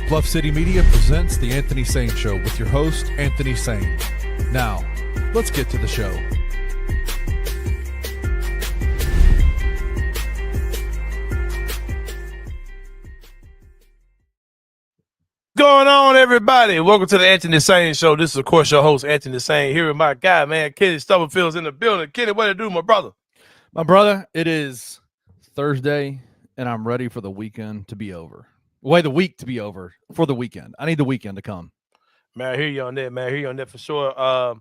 Bluff City Media presents The Anthony Sain Show with your host, Anthony Sain. Now, let's get to the show. Going on, everybody? Welcome to the Anthony Sain Show. This is, of course, your host, Anthony Sain, here with my guy, man, Kenny Stubblefield's in the building. Kenny, what to do, my brother? My brother, it is Thursday, and I'm ready for the weekend to be over. The week to be over for the weekend. I need the weekend to come. Man, I hear you on that, man. I hear you on that for sure. I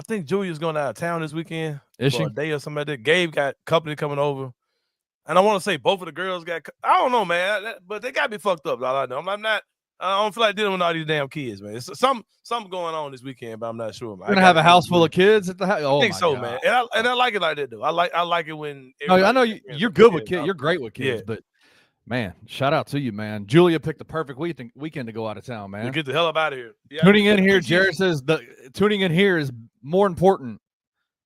think Julia's going out of town this weekend. Is she? A day or something like that. Gabe got company coming over. And I want to say both of the girls got, I don't know, man, but they got to be fucked up. All I know. I don't feel like dealing with all these damn kids, man. It's something going on this weekend, but I'm not sure. Man. You're gonna have a house full of kids at the house. I think so, God. Man. And I like it like that, though. I like it when. I know you're good with kids. You're great with kids, but man, shout out to you, man. Julia picked the perfect weekend to go out of town, man. You get the hell up out of here. Yeah, tuning in here, Jared says tuning in here is more important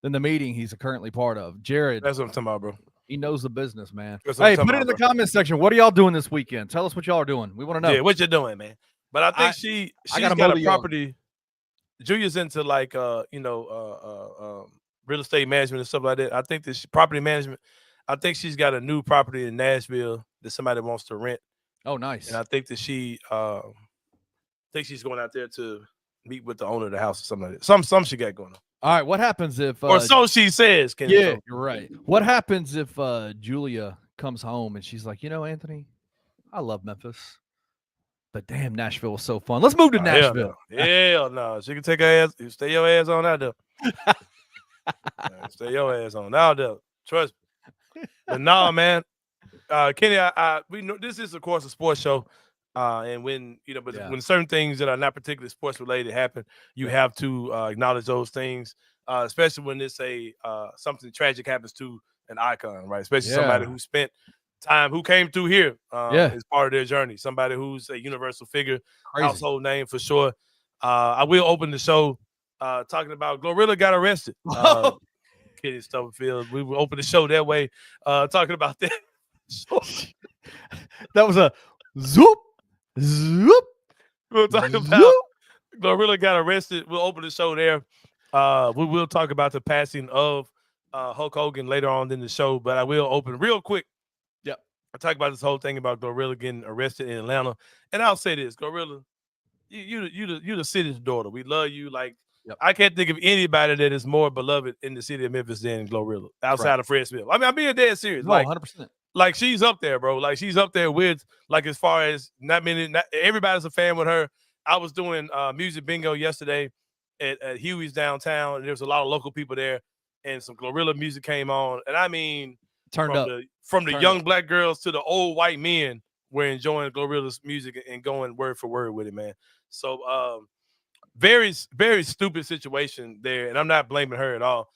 than the meeting he's currently part of. Jared, that's what I'm talking about, bro. He knows the business, man. Hey, put it in the comment section. What are y'all doing this weekend? Tell us what y'all are doing. We want to know. Yeah, what you doing, man? But I think she's got a property. Julia's into like real estate management and stuff like that. I think this property management. I think she's got a new property in Nashville that somebody wants to rent. Oh, nice. And I think that she's going out there to meet with the owner of the house or something like that. Some she got going on. All right, what happens if or so she says? You're right. What happens if Julia comes home and she's like, Anthony, I love Memphis, but damn, Nashville was so fun. Let's move to Nashville. Hell no. She can take her ass. Stay your ass on out there. Stay your ass on out there. Trust me. But no, man. Kenny, we know this is, of course, a sports show. And when when certain things that are not particularly sports related happen, you have to acknowledge those things, especially when it's something tragic happens to an icon, right? Especially somebody who spent time, who came through here as part of their journey, somebody who's a universal figure, household name for sure. I will open the show talking about Glorilla got arrested. Kenny Stubblefield. We will open the show that way, talking about that. That was a zoop. Zoop. We'll talk about Glorilla got arrested. We'll open the show there. We will talk about the passing of Hulk Hogan later on in the show, but I will open real quick. Yep. I talk about this whole thing about Glorilla getting arrested in Atlanta, and I'll say this: Glorilla, you the city's daughter. We love you. Like I can't think of anybody that is more beloved in the city of Memphis than Glorilla outside of Fred Smith. I mean, I'm being dead serious. No, 100%. Like she's up there, bro. Like she's up there with as far as not everybody's a fan with her. I was doing music bingo yesterday at Huey's downtown, and there was a lot of local people there, and some Glorilla music came on, and I mean, from the young black girls to the old white men were enjoying Glorilla's music and going word for word with it, man. So very, very stupid situation there, and I'm not blaming her at all.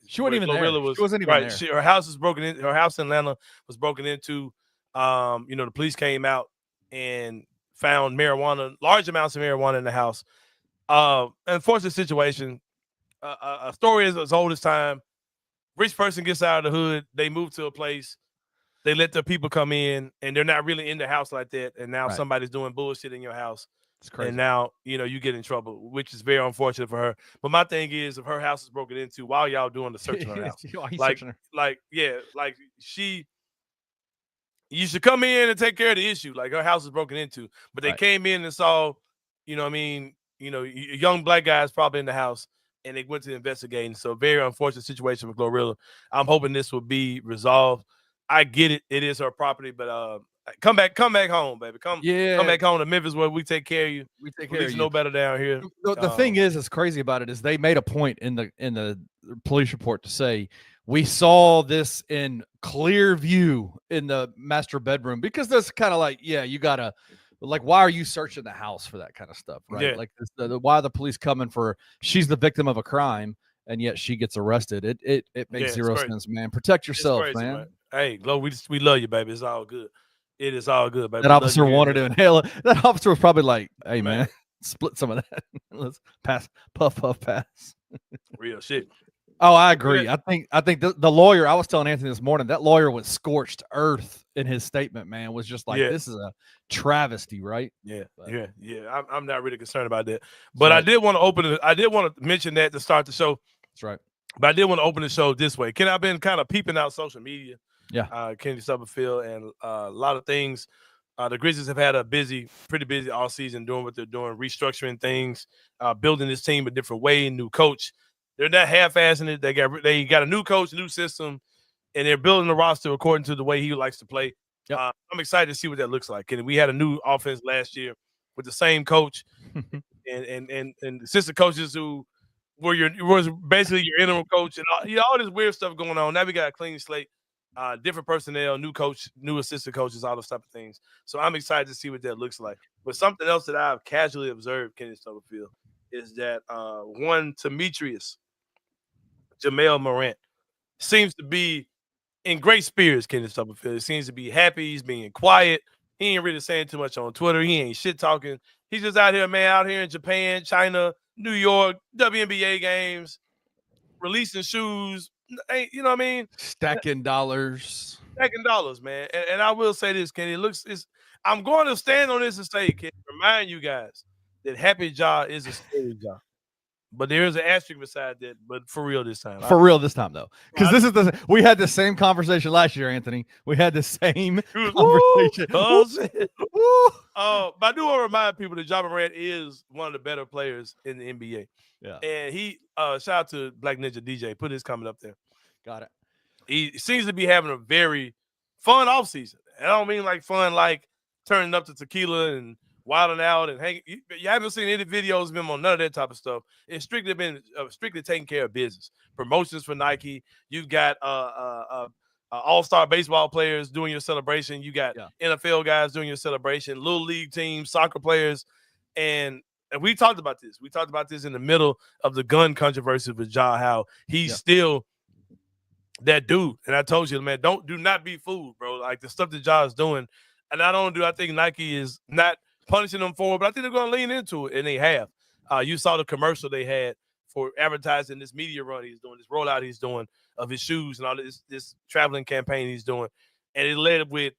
She wasn't even there. She wasn't even there. Her house was broken in. Her house in Atlanta was broken into. The police came out and found large amounts of marijuana in the house. Unfortunate situation. A story is as old as time. Rich person gets out of the hood. They move to a place. They let their people come in, and they're not really in the house like that. And now somebody's doing bullshit in your house. It's crazy. And now, you get in trouble, which is very unfortunate for her. But my thing is, if her house is broken into while y'all doing the search on her house, you should come in and take care of the issue. Like her house is broken into, but they came in and saw, young black guys probably in the house, and they went to investigating. So very unfortunate situation with Glorilla. I'm hoping this will be resolved. I get it. It is her property, but come back home, baby. Come back home to Memphis where we take care of you. We take care of you. Know better down here. The thing is crazy about it is they made a point in the police report to say we saw this in clear view in the master bedroom, because that's kind of like, you gotta, like, why are you searching the house for that kind of stuff, right? Yeah. Like why are the police coming for? She's the victim of a crime, and yet she gets arrested. It makes zero sense, man. Protect yourself, crazy, man. Hey, Glo, we love you, baby. It's all good. It is all good, baby. That officer wanted to inhale it. That officer was probably like, hey, man, split some of that. Let's pass, puff, pass. Real shit. Oh, I agree. I think the lawyer, I was telling Anthony this morning, that lawyer was scorched earth in his statement, man, was just like, this is a travesty, right? Yeah, But, I'm not really concerned about that. But right. I did want to open it. I did want to mention that to start the show. That's right. But I did want to open the show this way. Ken, I've been kind of peeping out social media. Yeah. Kenny Stubblefield, and a lot of things. The Grizzlies have had a pretty busy all season doing what they're doing, restructuring things, building this team a different way, new coach. They're not half-assing it. They got a new coach, new system, and they're building the roster according to the way he likes to play. Yep. I'm excited to see what that looks like. And we had a new offense last year with the same coach and assistant coaches who was basically your interim coach and all this weird stuff going on. Now we got a clean slate, different personnel, new coach, new assistant coaches, all those type of things. So I'm excited to see what that looks like. But something else that I've casually observed, Kenny Stubblefield, is that one Demetrius Jamel Morant seems to be in great spirits. Kenny Stubblefield, he seems to be happy. He's being quiet. He ain't really saying too much on Twitter. He ain't shit talking. He's just out here, man, out here in Japan, China, New York, WNBA games, releasing shoes. You know what I mean? Stacking dollars. Stacking dollars, man. And I will say this, Kenny. I'm going to stand on this and say, Kenny, remind you guys that Happy Jaw is a scary jaw. But there is an asterisk beside that, but for real this time. For real this time, though. Because we had the same conversation last year, Anthony. We had the same conversation. But I do want to remind people that Ja Morant is one of the better players in the NBA. Yeah. And he, shout out to Black Ninja DJ, put his comment up there. Got it. He seems to be having a very fun offseason. I don't mean like fun like turning up to tequila and wilding out and hanging. You haven't seen any videos of him on none of that type of stuff. It's strictly been strictly taking care of business. Promotions for Nike. You've got all-star baseball players doing your celebration. You got NFL guys doing your celebration. Little league teams, soccer players, and we talked about this. We talked about this in the middle of the gun controversy with Ja. How he's still that dude. And I told you, man, do not be fooled, bro. Like the stuff that Ja is doing, and I think Nike is not punishing them for it, but I think they're going to lean into it, and they have. You saw the commercial they had for advertising this media run he's doing, this rollout he's doing of his shoes and all this traveling campaign he's doing, and it led with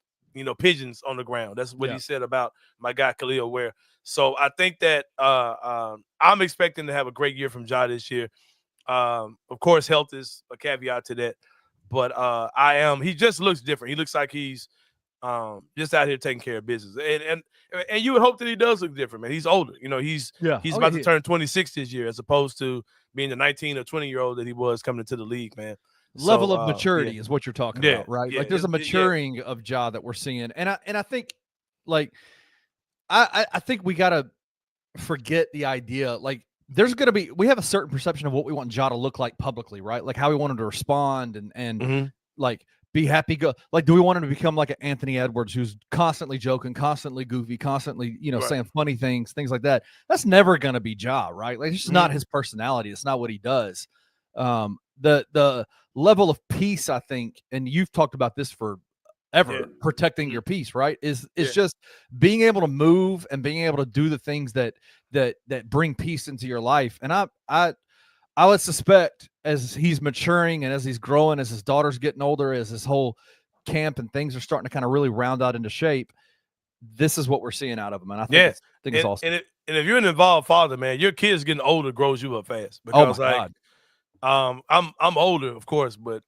pigeons on the ground. That's what he said about my guy Khalil Ware. So I think that I'm expecting to have a great year from Ja this year. Of course, health is a caveat to that, but he just looks different. He looks like he's just out here taking care of business, and you would hope that he does look different, man. He's older, he's about to turn 26 this year, as opposed to being the 19 or 20-year-old that he was coming into the league, man. Level of maturity is what you're talking about, right? Like there's a maturing of Ja that we're seeing, and I think, like, I think we gotta forget the idea, like we have a certain perception of what we want Ja to look like publicly, right? Like how we want him to respond and like be happy. Like, do we want him to become like an Anthony Edwards who's constantly joking, constantly goofy, constantly, saying funny things like that? That's never going to be Ja, right? Like, it's just not his personality. It's not what he does. The level of peace, I think, and you've talked about this forever, protecting your peace, right? Is just being able to move and being able to do the things that bring peace into your life. And I would suspect as he's maturing and as he's growing, as his daughter's getting older, as his whole camp and things are starting to kind of really round out into shape, this is what we're seeing out of him. And I think it's awesome. And if you're an involved father, man, your kids getting older grows you up fast. Because God. I'm older, of course, but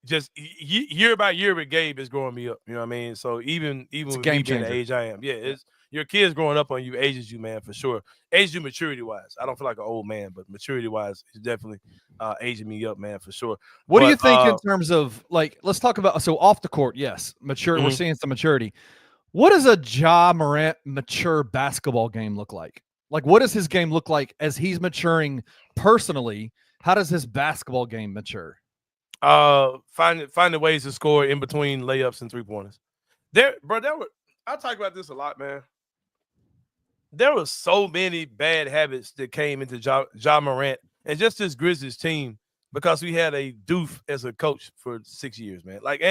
just year by year with Gabe is growing me up. You know what I mean? So even with me being the age I am, it's your kids growing up on you ages you, man, for sure. Ages you maturity-wise. I don't feel like an old man, but maturity-wise, it's definitely aging me up, man, for sure. What do you think in terms of, like, let's talk about, so off the court, yes, mature. We're seeing some maturity. What does a Ja Morant mature basketball game look like? Like, what does his game look like as he's maturing personally? How does his basketball game mature? Finding ways to score in between layups and three-pointers. I talk about this a lot, man. There were so many bad habits that came into Ja Morant and just this Grizzlies team because we had a doof as a coach for 6 years, man. Like,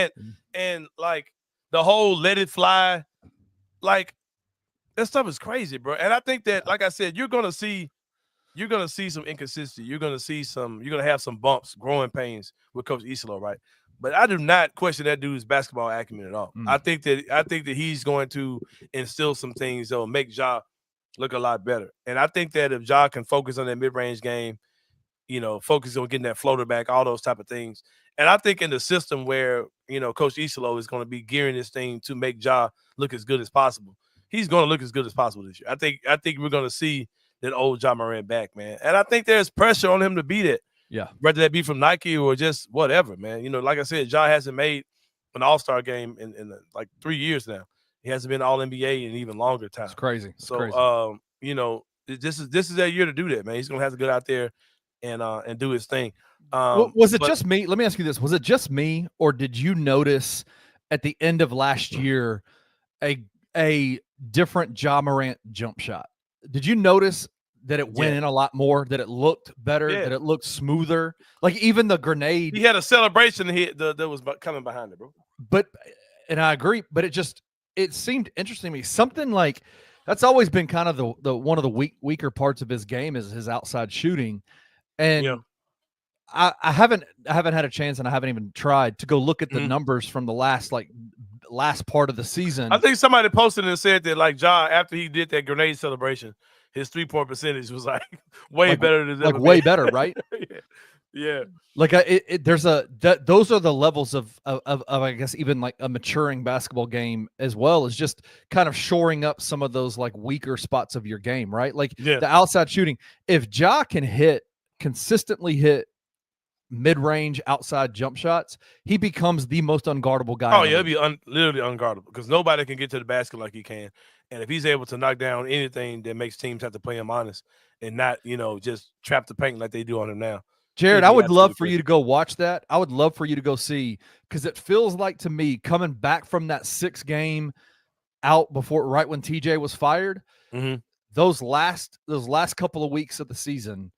and like the whole let it fly, like that stuff is crazy, bro. And I think that, like I said, you're gonna see you're gonna see some inconsistency. You're gonna have some bumps, growing pains with Coach Isolo, right? But I do not question that dude's basketball acumen at all. I think that he's going to instill some things that will make Ja look a lot better. And I think that if Ja can focus on that mid-range game, focus on getting that floater back, all those type of things. And I think in the system where, Coach Isolo is going to be gearing this thing to make Ja look as good as possible, he's going to look as good as possible this year. I think we're going to see that old Ja Morant back, man. And I think there's pressure on him to be that. Yeah. Whether that be from Nike or just whatever, man. Like I said, Ja hasn't made an All-Star game in like 3 years now. He hasn't been All-NBA in even longer time. It's crazy. This is that year to do that, man. He's gonna have to get out there and do his thing. Was it just me? Let me ask you this: was it just me, or did you notice at the end of last year a different Ja Morant jump shot? Did you notice that it went in a lot more, that it looked better, that it looked smoother? Like even the grenade. He had a celebration that was coming behind it, bro. And I agree, but it seemed interesting to me. Something like that's always been kind of the one of the weaker parts of his game is his outside shooting. And I haven't had a chance, and I haven't even tried to go look at the numbers from the last part of the season. I think somebody posted and said that Ja, after he did that grenade celebration, his 3-point percentage was way better than ever. Way better, right? Yeah. Like those are the levels of I guess even like a maturing basketball game, as well as just kind of shoring up some of those like weaker spots of your game, right? Like the outside shooting. If Ja can consistently hit mid-range outside jump shots, he becomes the most unguardable guy. Oh yeah, he'll be literally unguardable because nobody can get to the basket like he can. And if he's able to knock down anything that makes teams have to play him honest and not, just trap the paint like they do on him now. Jared, I would love for you to go watch that. I would love for you to go see, because it feels like to me, coming back from that 6 game out right when TJ was fired, those last couple of weeks of the season,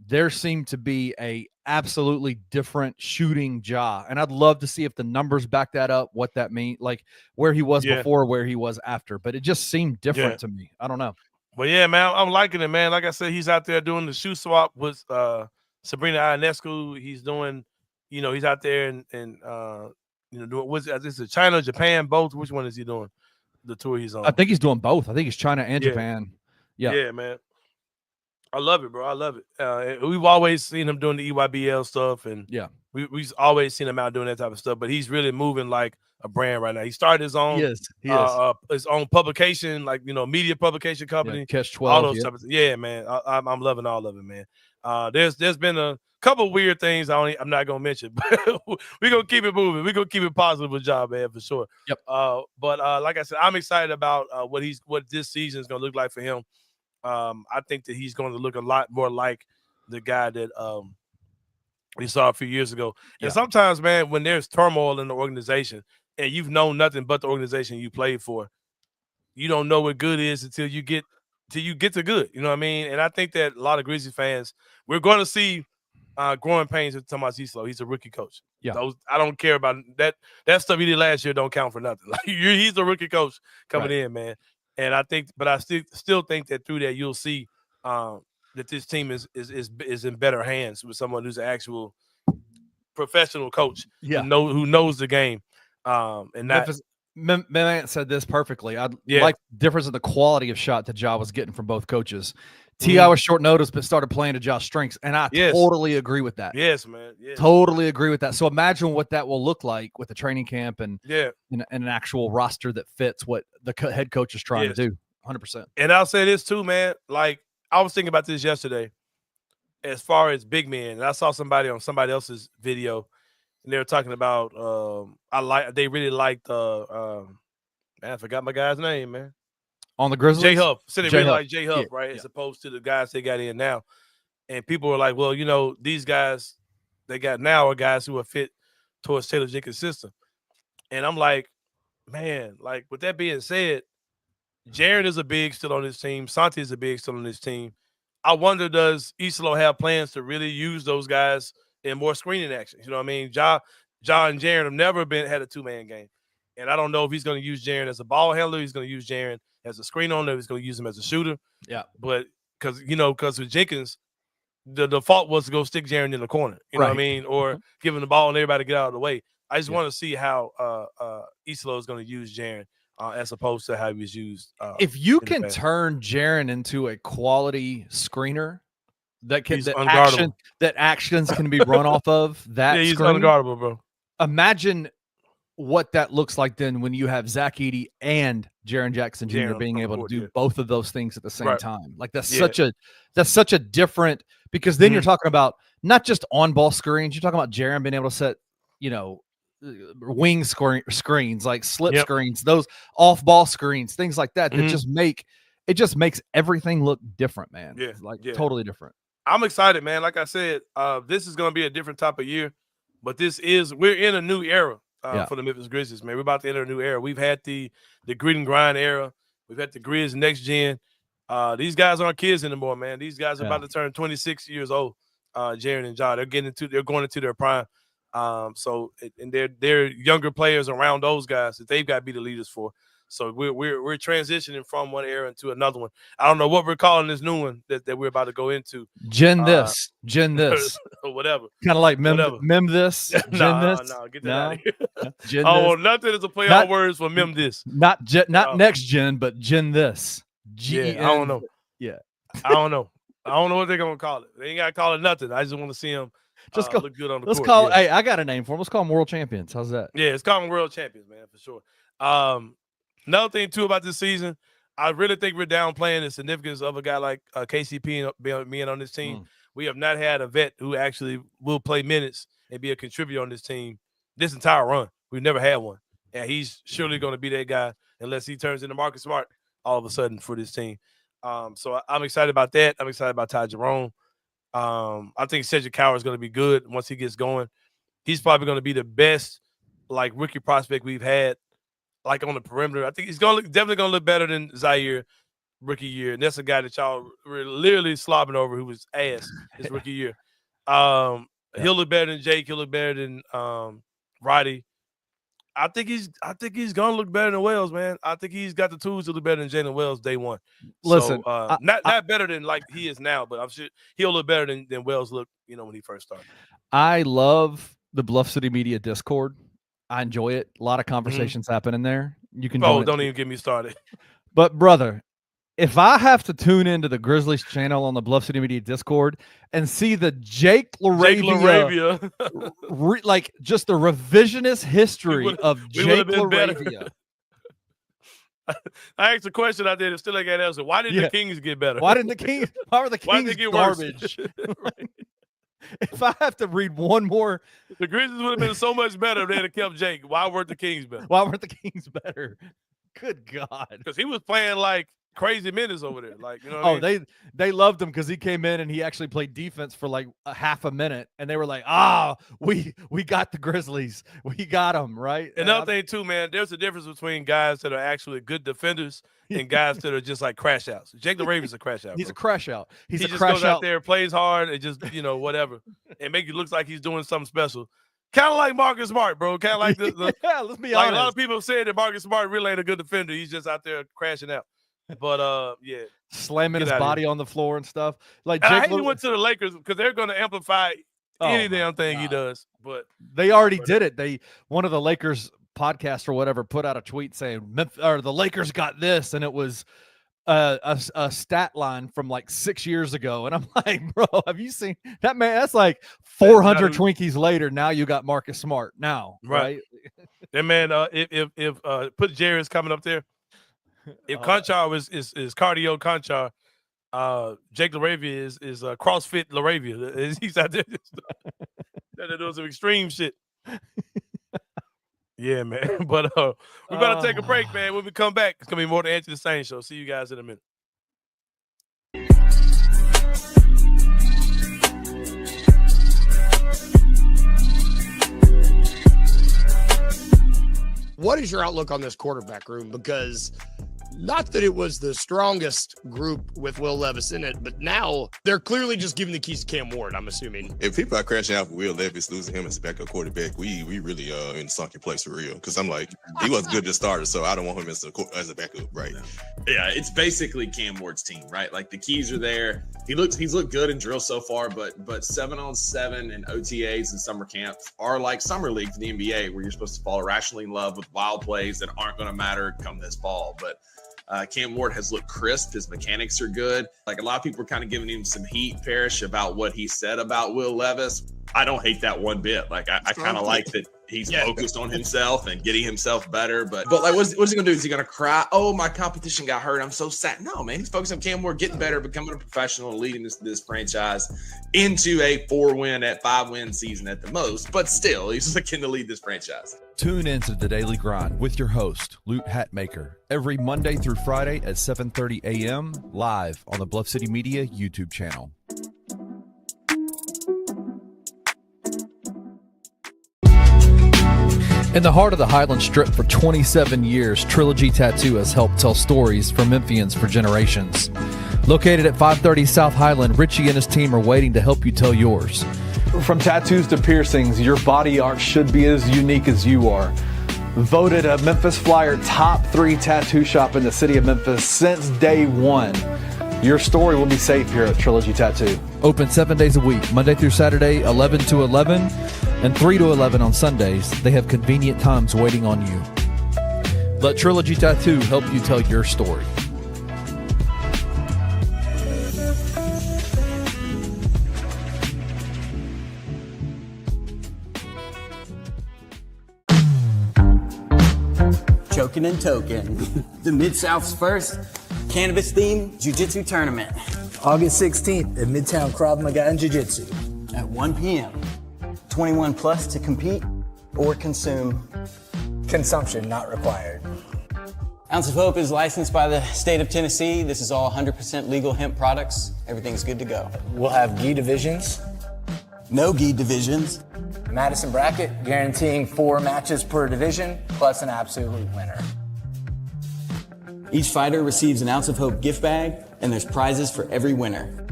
there seemed to be a absolutely different shooting Ja. And I'd love to see if the numbers back that up, what that means, like where he was before, where he was after. But it just seemed different to me. I don't know. But yeah, man, I'm liking it, man. Like I said, he's out there doing the shoe swap with Sabrina Ionescu. He's doing, he's out there and doing what's this is China, Japan, both. Which one is he doing? The tour he's on. I think he's doing both. I think he's China and Japan. Yeah, man. I love it, bro. I love it. We've always seen him doing the EYBL stuff, and we've always seen him out doing that type of stuff. But he's really moving like a brand right now. He started his own, his own publication, like media publication company. Catch 12. All those type of, man. I'm loving all of it, man. There's been a couple of weird things I'm not gonna mention, but we're gonna keep it moving. We're gonna keep it positive with Ja, man, for sure. Yep. But like I said, I'm excited about what this season is gonna look like for him. I think that he's going to look a lot more like the guy that we saw a few years ago. And sometimes, man, when there's turmoil in the organization and you've known nothing but the organization you played for, you don't know what good is until you get to good. You know what I mean? And I think that a lot of Grizzlies fans, we're going to see growing pains with Tomas Isolo. He's a rookie coach. Yeah. I don't care about that. That stuff he did last year don't count for nothing. Like he's a rookie coach coming in, man. And I still think that through that you'll see that this team is in better hands with someone who's an actual professional coach who knows the game. And that Man said this perfectly. I like the difference in the quality of shot that Ja was getting from both coaches. T.I. was short notice, but started playing to Ja's strengths, and I totally agree with that. Yes, man. Yes. Totally agree with that. So imagine what that will look like with a training camp and an actual roster that fits what the head coach is trying to do. 100%. And I'll say this too, man. Like I was thinking about this yesterday, as far as big men, and I saw somebody on somebody else's video, and they were talking about they really liked man, I forgot my guy's name, man. On the Grizzlies? J-Hub. So they really like J-Hub, right? As opposed to the guys they got in now. And people were like, well, these guys they got now are guys who are fit towards Taylor Jenkins' system. And I'm like, man, like with that being said, Jaren is a big still on this team. Santi is a big still on this team. I wonder, does Isolo have plans to really use those guys in more screening actions? You know what I mean? Ja and Jaren have never had a two-man game. And I don't know if he's going to use Jaren as a ball handler. He's going to use Jaren as a screen owner. He's going to use him as a shooter. Yeah. But because with Jenkins, the default was to go stick Jaren in the corner. You know what I mean, or give him the ball and everybody get out of the way. I just want to see how Islo is going to use Jaren as opposed to how he was used. If you can turn Jaren into a quality screener that actions can be run off of that, he's unguardable, bro. Imagine what that looks like then when you have Zach Edey and Jaren Jackson Jr. being able to do both of those things at the same time. Like that's such a different, because then you're talking about not just on ball screens, you're talking about Jaren being able to set, wing screens, like slip screens, those off ball screens, things like that, that just makes everything look different, man. Totally different. I'm excited, man. Like I said, this is going to be a different type of year, but we're in a new era. For the Memphis Grizzlies, man. We're about to enter a new era. We've had the grit and grind era. We've had the Grizz next gen. These guys aren't kids anymore, man. These guys are about to turn 26 years old. Jaren and Ja, they're going into their prime. So they're younger players around those guys that they've got to be the leaders for. So we're transitioning from one era into another one. I don't know what we're calling this new one that we're about to go into. Gen this, or whatever. Kind of like mem this. Gen this. No, get that out of here. Gen nothing is a play on words for mem this. Not next gen, but gen this. I don't know. Yeah, I don't know. I don't know what they're gonna call it. They ain't gotta call it nothing. I just want to see them look good on the court. Let's call it. Hey, I got a name for them. Let's call them world champions. How's that? Yeah, it's called them world champions, man, for sure. Another thing too about this season, I really think we're downplaying the significance of a guy like KCP being on this team. We have not had a vet who actually will play minutes and be a contributor on this team this entire run. We've never had one, and he's surely going to be that guy unless he turns into Marcus Smart all of a sudden for this team. So I'm excited about that. I'm excited about Ty Jerome. I think Cedric Coward is going to be good once he gets going. He's probably going to be the best rookie prospect we've had. On the perimeter, I think he's definitely gonna look better than Zaire rookie year, and that's a guy that y'all were literally slobbing over who was ass his rookie year. He'll look better than Jake. He'll look better than Roddy. I think he's gonna look better than Wells, man. I think he's got the tools to look better than Jalen Wells day one. Listen, not better than he is now, but I'm sure he'll look better than Wells looked, when he first started. I love the Bluff City Media Discord. I enjoy it. A lot of conversations happen in there. You can don't even get me started. But brother, if I have to tune into the Grizzlies channel on the Bluff City Media Discord and see the Jake LaRavia. Just the revisionist history of Jake LaRavia. I asked a question out there that still ain't got an answer. Why did the Kings get better? Why were the Kings garbage? Right. If I have to read one more, the Grizzlies would have been so much better if they had kept Jake. Why weren't the Kings better? Good God. Because he was playing crazy minutes over there. They loved him because he came in and he actually played defense for a half a minute, and they were like, we got the Grizzlies. We got them, right? Another thing too, man, there's a difference between guys that are actually good defenders and guys that are just crash outs. Jake LaRavia's a crash out. He's a crash out. He just goes out there, plays hard, and just whatever, and make it look like he's doing something special. Kind of like Marcus Smart, bro. Kind of like the let's be honest. A lot of people said that Marcus Smart really ain't a good defender. He's just out there crashing out. But slamming his body on the floor and stuff. I hate he went to the Lakers because they're going to amplify any damn thing he does. But they already did it. One of the Lakers podcasts or whatever put out a tweet saying the Lakers got this, and it was a stat line from 6 years ago, and I'm like, bro, have you seen that, man? That's 400 Twinkies later. Now you got Marcus Smart. Now, right? That man, if put Jerry's coming up there. If Conchar is cardio Conchar, Jake LaRavia is CrossFit LaRavia. He's out there doing some extreme shit. Yeah, man. But we better take a break, man. When we come back, it's gonna be more to Answer the Sain Show. See you guys in a minute. What is your outlook on this quarterback room? Because Not that it was the strongest group with Will Levis in it, but now they're clearly just giving the keys to Cam Ward, I'm assuming. If people are crashing out for Will Levis, losing him as a backup quarterback, we really in a sunken place for real. Because I'm like, he was good to start, so I don't want him as a backup, right? Yeah, it's basically Cam Ward's team, right? Like the keys are there. He's looked good in drill so far, but 7-on-7 and OTAs and summer camp are like summer league for the NBA, where you're supposed to fall irrationally in love with wild plays that aren't going to matter come this fall. But Cam Ward has looked crisp. His mechanics are good. Like a lot of people are kind of giving him some heat, Parrish, about what he said about Will Levis. I don't hate that one bit. Like I kind of like that he's focused on himself and getting himself better. But like, what's he gonna do? Is he gonna cry? Oh, my competition got hurt. I'm so sad. No, man. He's focused on Cam Ward getting better, becoming a professional, and leading this franchise into a 4-win at 5-win season at the most. But still, he's looking to lead this franchise. Tune into The Daily Grind with your host, Lute Hatmaker, every Monday through Friday at 7:30 a.m. live on the Bluff City Media YouTube channel. In the heart of the Highland Strip for 27 years, Trilogy Tattoo has helped tell stories for Memphians for generations. Located at 530 South Highland, Richie and his team are waiting to help you tell yours. From tattoos to piercings, your body art should be as unique as you are. Voted a Memphis Flyer top 3 tattoo shop in the city of Memphis since day one. Your story will be safe here at Trilogy Tattoo. Open 7 days a week, Monday through Saturday, 11 to 11, and 3 to 11 on Sundays. They have convenient times waiting on you. Let Trilogy Tattoo help you tell your story. Choking and token. The Mid-South's first cannabis-themed jiu-jitsu tournament. August 16th at Midtown Krav Maga and Jiu-Jitsu. At 1 p.m. 21 plus to compete or consume. Consumption not required. Ounce of Hope is licensed by the state of Tennessee. This is all 100% legal hemp products. Everything's good to go. We'll have gi divisions. No gi divisions. Madison bracket guaranteeing 4 matches per division plus an absolute winner. Each fighter receives an Ounce of Hope gift bag, and there's prizes for every winner.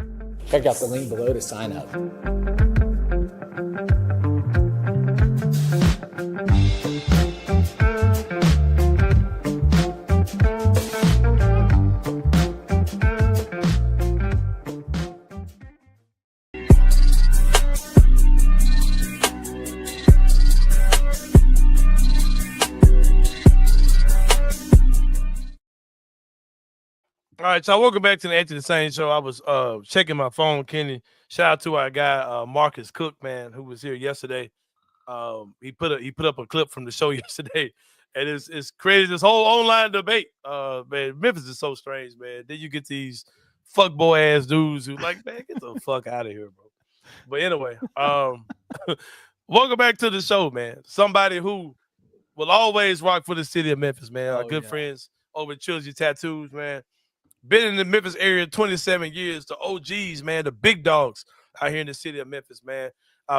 Check out the link below to sign up. All right, so welcome back to the Anthony Sain Show. I was checking my phone, Kenny. Shout out to our guy Marcus Cook, man, who was here yesterday. He put up a clip from the show yesterday, and it's created this whole online debate. Man, Memphis is so strange, man. Then you get these fuckboy ass dudes who like, man, get the fuck out of here, bro. But anyway, welcome back to the show, man. Somebody who will always rock for the city of Memphis, man. Our good friends over at Trilogy Tattoos, man. Been in the Memphis area 27 years. The OGs, man, the big dogs out here in the city of Memphis, man.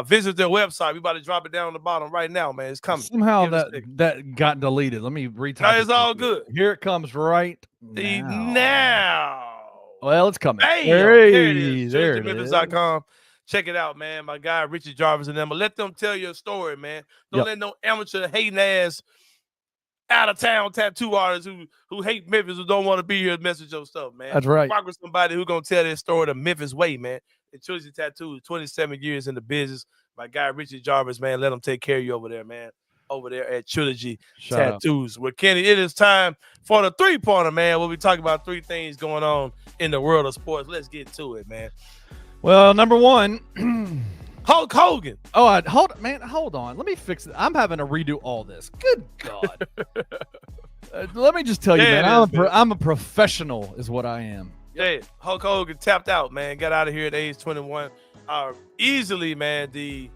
Visit their website. We about to drop it down on the bottom right now, man. It's coming. Somehow that got deleted. Let me retype no, it's all good. Here it comes right now. Well, it's coming. Hey, there it is. Memphis.com. Check it out, man. My guy, Richie Jarvis and them. But let them tell your story, man. Don't let no amateur hating ass out-of-town tattoo artists who hate Memphis, who don't want to be here to message your stuff, man. That's right. Rock with somebody who going to tell their story the Memphis way, man. And Trilogy Tattoos, 27 years in the business. My guy, Richie Jarvis, man, let him take care of you over there, man. Over there at Trilogy Tattoos. Well, Kenny, it is time for the three-pointer, man. We'll be talking about 3 things going on in the world of sports. Let's get to it, man. Well, number one, Hulk Hogan. Oh, hold on. Let me fix it. I'm having to redo all this. Good God. Let me just tell you, man, I'm a professional is what I am. Yeah, Hulk Hogan tapped out, man. Got out of here at age 21. Easily, man, the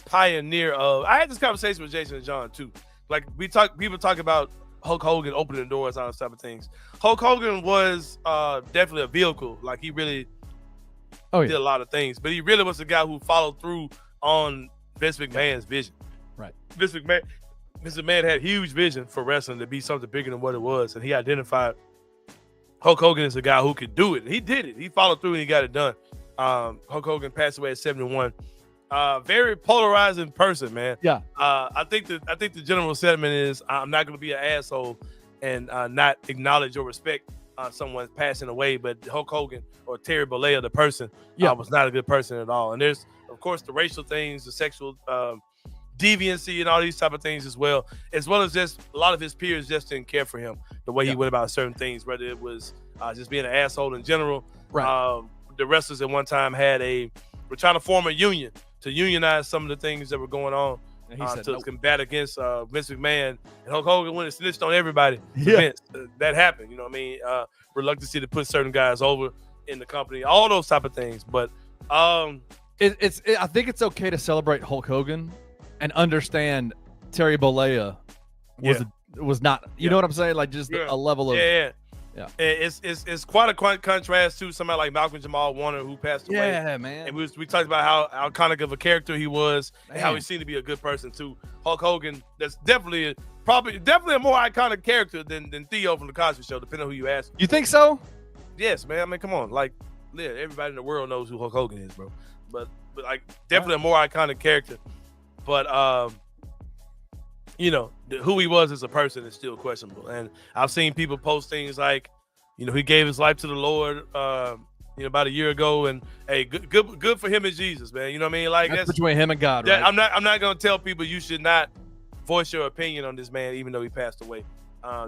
pioneer of. I had this conversation with Jason and John too. Like people talk about Hulk Hogan opening doors, all those type of things. Hulk Hogan was definitely a vehicle. Like he really did a lot of things, but he really was the guy who followed through on Vince McMahon's vision. Right. Vince McMahon had huge vision for wrestling to be something bigger than what it was, and he identified Hulk Hogan is a guy who could do it. He did it. He followed through and he got it done. Hulk Hogan passed away at 71. Very polarizing person, man. Yeah. I think the general sentiment is I'm not going to be an asshole and not acknowledge or respect someone passing away. But Hulk Hogan or Terry Bollea, the person, was not a good person at all. And there's, of course, the racial things, the sexual deviancy, and all these type of things as well as just a lot of his peers just didn't care for him the way he went about certain things, whether it was just being an asshole in general. Right. The wrestlers at one time were trying to form a union to unionize some of the things that were going on to combat against Vince McMahon. And Hulk Hogan went and snitched on everybody. Vince. That happened. You know what I mean? Reluctancy to put certain guys over in the company, all those type of things. But I think it's okay to celebrate Hulk Hogan and understand Terry Bollea was not. You know what I'm saying? Like just a level of Yeah, it's quite a contrast to somebody like Malcolm Jamal Warner who passed away. Yeah, man. And we talked about how iconic of a character he was, and how he seemed to be a good person too. Hulk Hogan, that's definitely a more iconic character than Theo from the Cosby Show, depending on who you ask. You think so? Yes, man. I mean, come on, like, everybody in the world knows who Hulk Hogan is, bro. But like, definitely a more iconic character. But who he was as a person is still questionable. And I've seen people post things like, he gave his life to the Lord, about a year ago, and hey, good for him and Jesus, man. You know what I mean? Like that's between him and God, right? I'm not gonna tell people you should not voice your opinion on this man, even though he passed away.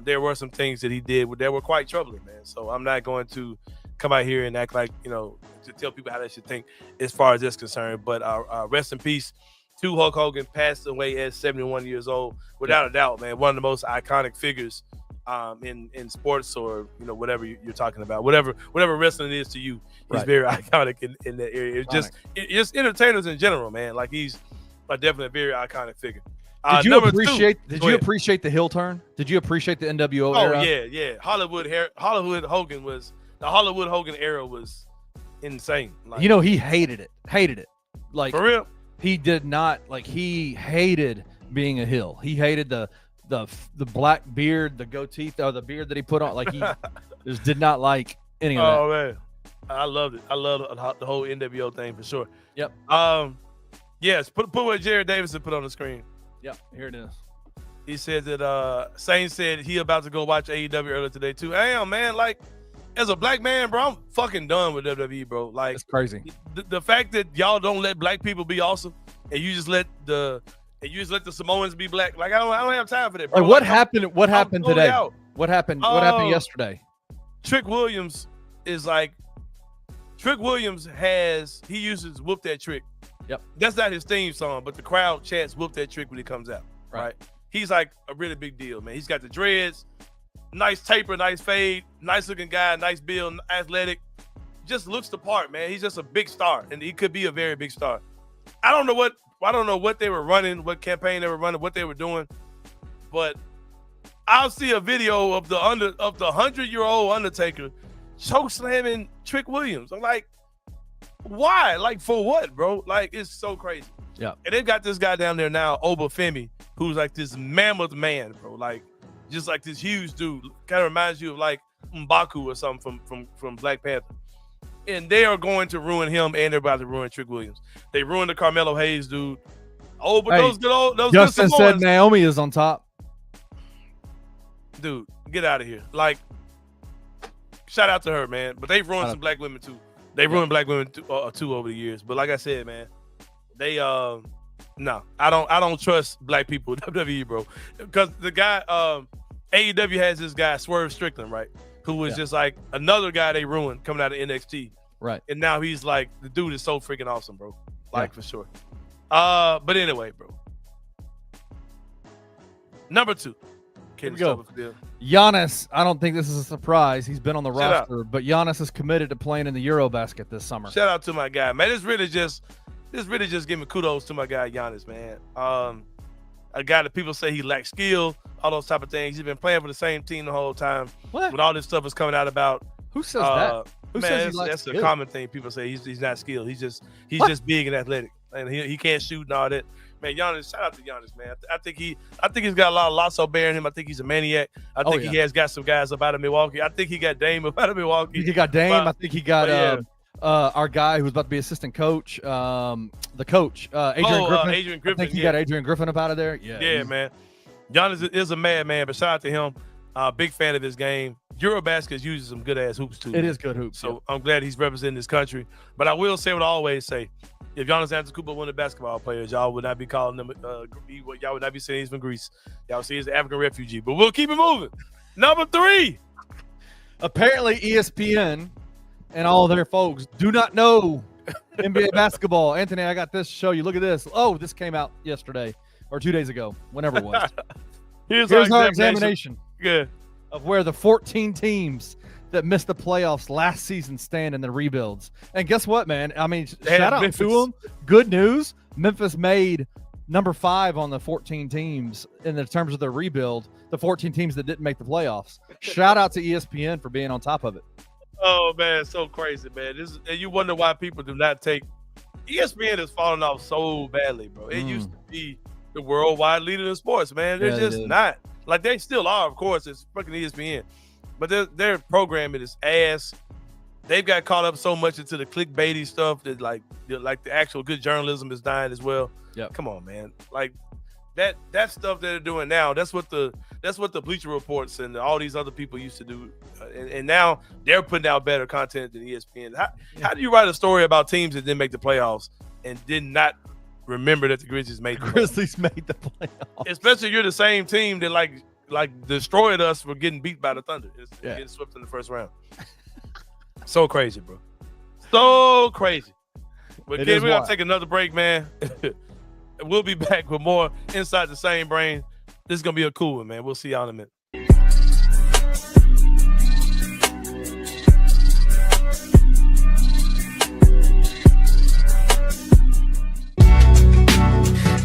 There were some things that he did that were quite troubling, man. So I'm not going to come out here and act like, to tell people how they should think as far as that's concerned. But rest in peace to Hulk Hogan, passed away at 71 years old, without a doubt, man. One of the most iconic figures in sports, or whatever you're talking about, whatever wrestling is to you, he's very iconic in that area. It's just entertainers in general, man. Like he's definitely a very iconic figure. Did you appreciate the heel turn? Did you appreciate the NWO era? Oh yeah. Hollywood Hogan era was insane. Like, he hated it. Like for real. He did not he hated being a heel. He hated the black beard, the goatee, or the beard that he put on. Like he just did not like any of that. Oh man, I loved it. I love the whole NWO thing for sure. Yep. Yes. Put what Jared Davison put on the screen. Yep. Here it is. He said that Sain said he about to go watch AEW earlier today too. Damn, man. Like, as a black man, bro, I'm fucking done with WWE, bro. Like, it's crazy. The fact that y'all don't let black people be awesome, and you just let the Samoans be black. Like, I don't have time for that, bro. Like, what happened today? What happened yesterday? Trick Williams uses Whoop That Trick. Yep. That's not his theme song, but the crowd chants Whoop That Trick when he comes out. Right. He's like a really big deal, man. He's got the dreads, nice taper, nice fade, nice looking guy, nice build, athletic. Just looks the part, man. He's just a big star, and he could be a very big star. I don't know what they were running, what campaign they were running, what they were doing, but I'll see a video of the 100-year-old Undertaker choke slamming Trick Williams. I'm like, why? Like, for what, bro? Like, it's so crazy. Yeah. And they've got this guy down there now, Obafemi, who's like this mammoth man, bro. Like, just like this huge dude. Kind of reminds you of like M'Baku or something from Black Panther. And they are going to ruin him, and they're about to ruin Trick Williams. They ruined the Carmelo Hayes dude. Oh, but those Justin good said Naomi is on top. Dude, get out of here. Like, shout out to her, man. But they've ruined some black women too. They ruined black women too over the years. But like I said, man, they no, I don't trust black people with WWE, bro. Because the guy AEW has this guy Swerve Strickland, right? Who was just like another guy they ruined coming out of NXT. Right. And now he's like, the dude is so freaking awesome, bro. Like, for sure. But anyway, bro. Number 2. Here we go. Giannis, I don't think this is a surprise. He's been on the roster, but Giannis is committed to playing in the Eurobasket this summer. Shout out to my guy, man. This really just giving kudos to my guy Giannis, man. A guy that people say he lacks skill, all those type of things. He's been playing for the same team the whole time. What? When all this stuff is coming out about. Who says that? Who says he lacks that's skill? a common thing. People say he's not skilled. He's just big and athletic, and he can't shoot and all that. Man, Giannis, shout out to Giannis, man. I think he's got a lot of Lasso bear in him. I think he's a maniac. I think he has got some guys up out of Milwaukee. I think he got Dame up out of Milwaukee. He got Dame. I think he got our guy who's about to be assistant coach, the coach, Adrian Griffin. Adrian Griffin. I think he got Adrian Griffin up out of there. Yeah, man. Giannis is a madman, but shout out to him. Big fan of this game. Eurobasket uses some good ass hoops too. It is good hoops. So I'm glad he's representing this country. But I will say what I always say: if Giannis Antetokounmpo won the basketball players, y'all would not be calling them. Y'all would not be saying he's from Greece. Y'all see he's an African refugee. But we'll keep it moving. Number 3. Apparently, ESPN and all their folks do not know NBA basketball. Anthony, I got this to show you. Look at this. Oh, this came out yesterday or 2 days ago, whenever it was. Here's our examination. Good. Of where the 14 teams that missed the playoffs last season stand in the rebuilds. And guess what, man? I mean, shout out to them. Good news. Memphis made number 5 on the 14 teams in the terms of their rebuild, the 14 teams that didn't make the playoffs. Shout out to ESPN for being on top of it. Oh, man, so crazy, man. And you wonder why people do not take – ESPN has fallen off so badly, bro. It used to be the worldwide leader in sports, man. They're just not. Like, they still are, of course. It's fucking ESPN. But their programming is ass. They've got caught up so much into the clickbaity stuff that, like the actual good journalism is dying as well. Yeah. Come on, man. Like, that stuff that they're doing now, that's what the Bleacher Reports and all these other people used to do. And now they're putting out better content than ESPN. How do you write a story about teams that didn't make the playoffs and did not remember that the Grizzlies made the Grizzlies made the playoffs? Especially if you're the same team that like destroyed us for getting beat by the Thunder. Getting swept in the first round. So crazy, bro. So crazy. But kid, we're going to take another break, man. We'll be back with more Inside the Same Brain. This is going to be a cool one, man. We'll see y'all in a minute.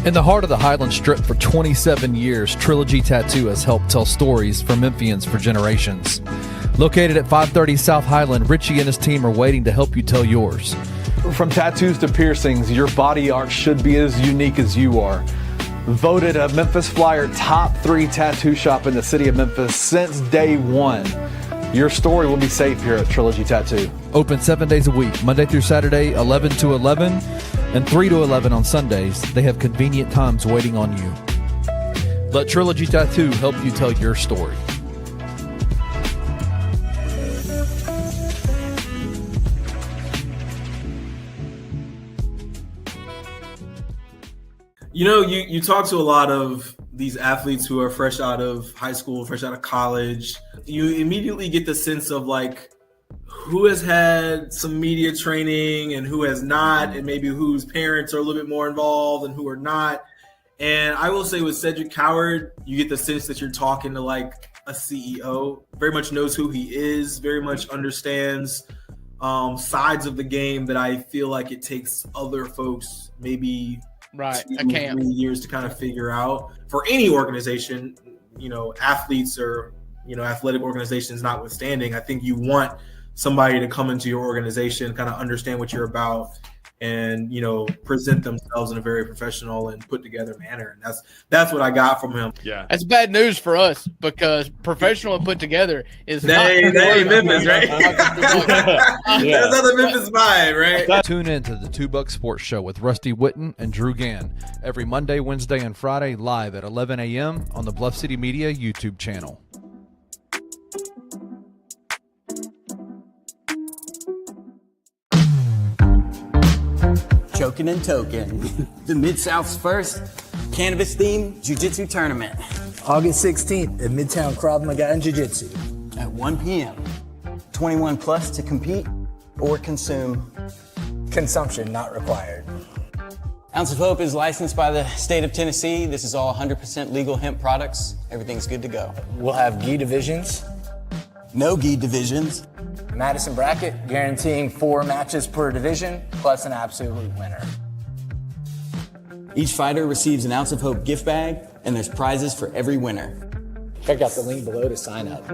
In the heart of the Highland Strip for 27 years, Trilogy Tattoo has helped tell stories for Memphians for generations. Located at 530 South Highland, Richie and his team are waiting to help you tell yours. From tattoos to piercings, your body art should be as unique as you are. Voted a Memphis Flyer top 3 tattoo shop in the city of Memphis since day one. Your story will be safe here at Trilogy Tattoo. Open 7 days a week, Monday through Saturday, 11 to 11, and 3 to 11 on Sundays. They have convenient times waiting on you. Let Trilogy Tattoo help you tell your story. You know, you talk to a lot of these athletes who are fresh out of high school, fresh out of college. You immediately get the sense of like who has had some media training and who has not, and maybe whose parents are a little bit more involved and who are not. And I will say with Cedric Coward, you get the sense that you're talking to like a CEO, very much knows who he is, very much understands sides of the game that I feel like it takes other folks maybe 2-3 years to kind of figure out. For any organization, you know, athletes or, you know, athletic organizations notwithstanding, I think you want somebody to come into your organization, kind of understand what you're about, and, you know, present themselves in a very professional and put together manner. And that's what I got from him. Yeah, that's bad news for us because professional and put together is they Memphis, right? That's how the Memphis vibe, right? Tune in to the $2 Sports Show with Rusty Witten and Drew Gann every Monday, Wednesday, and Friday live at 11 a.m. on the Bluff City Media YouTube channel. Choking and token. The Mid-South's first cannabis-themed jiu-jitsu tournament. August 16th at Midtown Krav Maga and Jiu-Jitsu. At 1 p.m. 21 plus to compete or consume. Consumption not required. Ounce of Hope is licensed by the state of Tennessee. This is all 100% legal hemp products. Everything's good to go. We'll have gi divisions. No gi divisions. Madison bracket, guaranteeing 4 matches per division, plus an absolute winner. Each fighter receives an Ounce of Hope gift bag, and there's prizes for every winner. Check out the link below to sign up.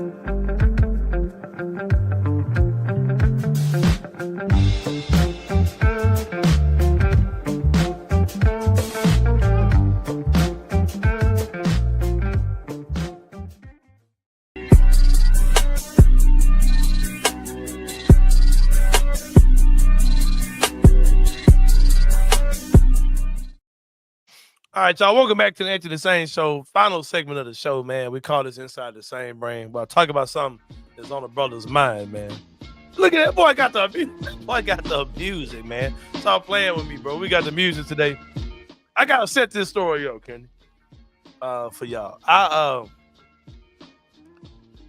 All right, y'all. Welcome back to the Anthony Sain Show. Final segment of the show, man. We call this Inside the Same Brain. But talk about something that's on a brother's mind, man. Look at that boy. Got the music, man. Stop playing with me, bro. We got the music today. I gotta set this story up, Kenny. For y'all.